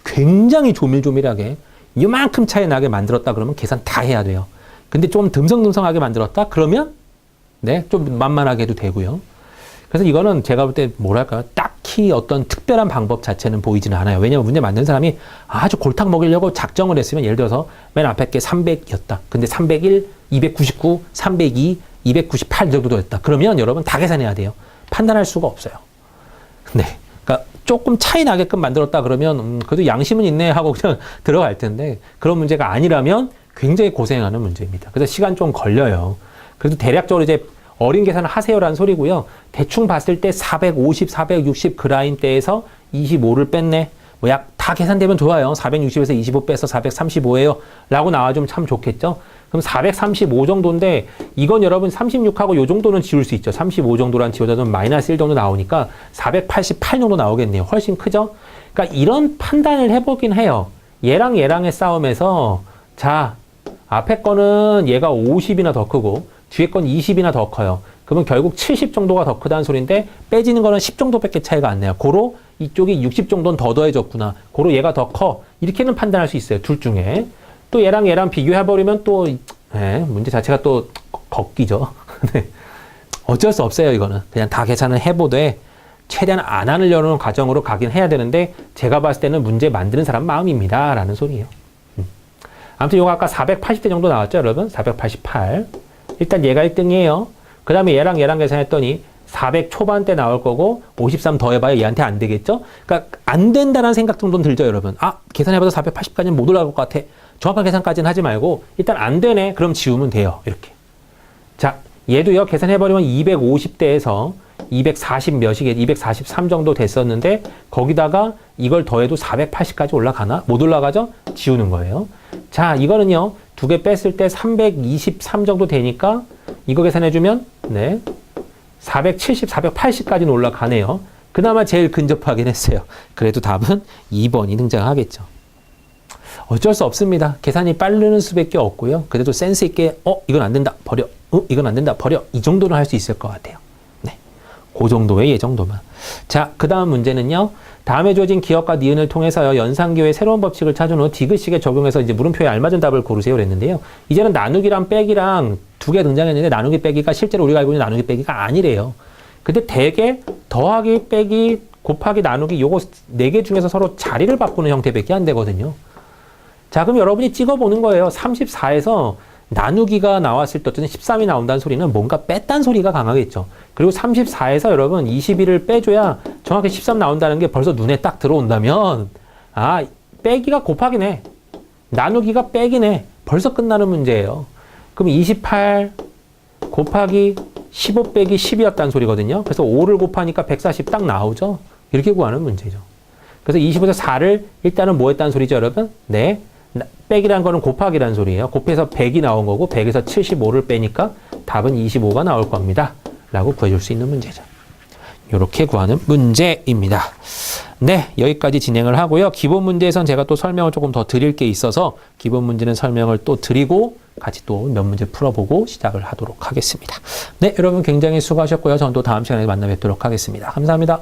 굉장히 조밀조밀하게 이만큼 차이 나게 만들었다 그러면 계산 다 해야 돼요. 근데 좀 듬성듬성하게 만들었다 그러면 좀 만만하게 해도 되고요. 그래서 이거는 제가 볼 때 뭐랄까요? 딱히 어떤 특별한 방법 자체는 보이지는 않아요. 왜냐하면 문제 만든 사람이 아주 골탕 먹이려고 작정을 했으면 예를 들어서 맨 앞에 게 300이었다. 근데 301, 299, 302, 298 정도 됐다. 그러면 여러분 다 계산해야 돼요. 판단할 수가 없어요. 네. 그러니까 조금 차이 나게끔 만들었다 그러면 그래도 양심은 있네 하고 그냥 들어갈 텐데 그런 문제가 아니라면 굉장히 고생하는 문제입니다. 그래서 시간 좀 걸려요. 그래도 대략적으로 이제 어린 계산을 하세요라는 소리고요. 대충 봤을 때 450, 460 그 라인대에서 25를 뺐네. 뭐 약 다 계산되면 좋아요. 460에서 25 빼서 435예요. 라고 나와주면 참 좋겠죠. 그럼 435 정도인데 이건 여러분 36하고 요 정도는 지울 수 있죠. 35 정도란 지워다 좀 마이너스 1 정도 나오니까 488 정도 나오겠네요. 훨씬 크죠? 그러니까 이런 판단을 해보긴 해요. 얘랑 얘랑의 싸움에서 자, 앞에 거는 얘가 50이나 더 크고 뒤에 건 20이나 더 커요. 그러면 결국 70 정도가 더 크다는 소리인데 빼지는 거는 10 정도밖에 차이가 안 나요. 고로 이쪽이 60 정도는 더 더해졌구나. 고로 얘가 더 커. 이렇게는 판단할 수 있어요. 둘 중에. 또 얘랑 얘랑 비교해버리면 또 문제 자체가 또 걷기죠. 네. 어쩔 수 없어요. 이거는. 그냥 다 계산을 해보되 최대한 안 하려는 과정으로 가긴 해야 되는데 제가 봤을 때는 문제 만드는 사람 마음입니다. 라는 소리예요. 아무튼 이거 아까 480대 정도 나왔죠, 여러분? 488. 일단 얘가 1등이에요. 그 다음에 얘랑 얘랑 계산했더니 400 초반대 나올 거고 53 더해봐야 얘한테 안 되겠죠? 그러니까 안 된다는 생각 정도는 들죠, 여러분? 아, 계산해봐도 480까지는 못 올라갈 것 같아. 정확한 계산까지는 하지 말고 일단 안 되네. 그럼 지우면 돼요. 이렇게. 자, 얘도요. 계산해버리면 250대에서 240 몇이겠지. 243 정도 됐었는데 거기다가 이걸 더해도 480까지 올라가나? 못 올라가죠? 지우는 거예요. 자, 이거는요. 두 개 뺐을 때 323 정도 되니까 이거 계산해주면 470, 480까지는 올라가네요. 그나마 제일 근접하긴 했어요. 그래도 답은 2번이 등장하겠죠. 어쩔 수 없습니다. 계산이 빠르는 수밖에 없고요. 그래도 센스 있게 이건 안 된다. 버려. 이건 안 된다. 버려. 이 정도는 할 수 있을 것 같아요. 네. 그 정도의 예 정도만. 자, 그 다음 문제는요. 다음에 주어진 기억과 니은을 통해서요. 연산기호의 새로운 법칙을 찾은 후 디귿식에 적용해서 이제 물음표에 알맞은 답을 고르세요. 그랬는데요. 이제는 나누기랑 빼기랑 두 개 등장했는데 나누기 빼기가 실제로 우리가 알고 있는 나누기 빼기가 아니래요. 근데 대개 더하기 빼기 곱하기 나누기 요거 네 개 중에서 서로 자리를 바꾸는 형태밖에 안 되거든요. 자, 그럼 여러분이 찍어보는 거예요. 34에서 나누기가 나왔을 때 어쨌든 13이 나온다는 소리는 뭔가 뺐다는 소리가 강하겠죠. 그리고 34에서 여러분 21을 빼줘야 정확히 13 나온다는 게 벌써 눈에 딱 들어온다면 아, 빼기가 곱하기네. 나누기가 빼기네. 벌써 끝나는 문제예요. 그럼 28 곱하기 15 빼기 10이었다는 소리거든요. 그래서 5를 곱하니까 140 딱 나오죠. 이렇게 구하는 문제죠. 그래서 25에서 4를 일단은 뭐 했다는 소리죠, 여러분? 네. 빼기란 거는 곱하기란 소리예요. 곱해서 100이 나온 거고 100에서 75를 빼니까 답은 25가 나올 겁니다. 라고 구해줄 수 있는 문제죠. 이렇게 구하는 문제입니다. 네, 여기까지 진행을 하고요. 기본 문제에선 제가 또 설명을 조금 더 드릴 게 있어서 기본 문제는 설명을 또 드리고 같이 또 몇 문제 풀어보고 시작을 하도록 하겠습니다. 네, 여러분 굉장히 수고하셨고요. 저는 또 다음 시간에 만나 뵙도록 하겠습니다. 감사합니다.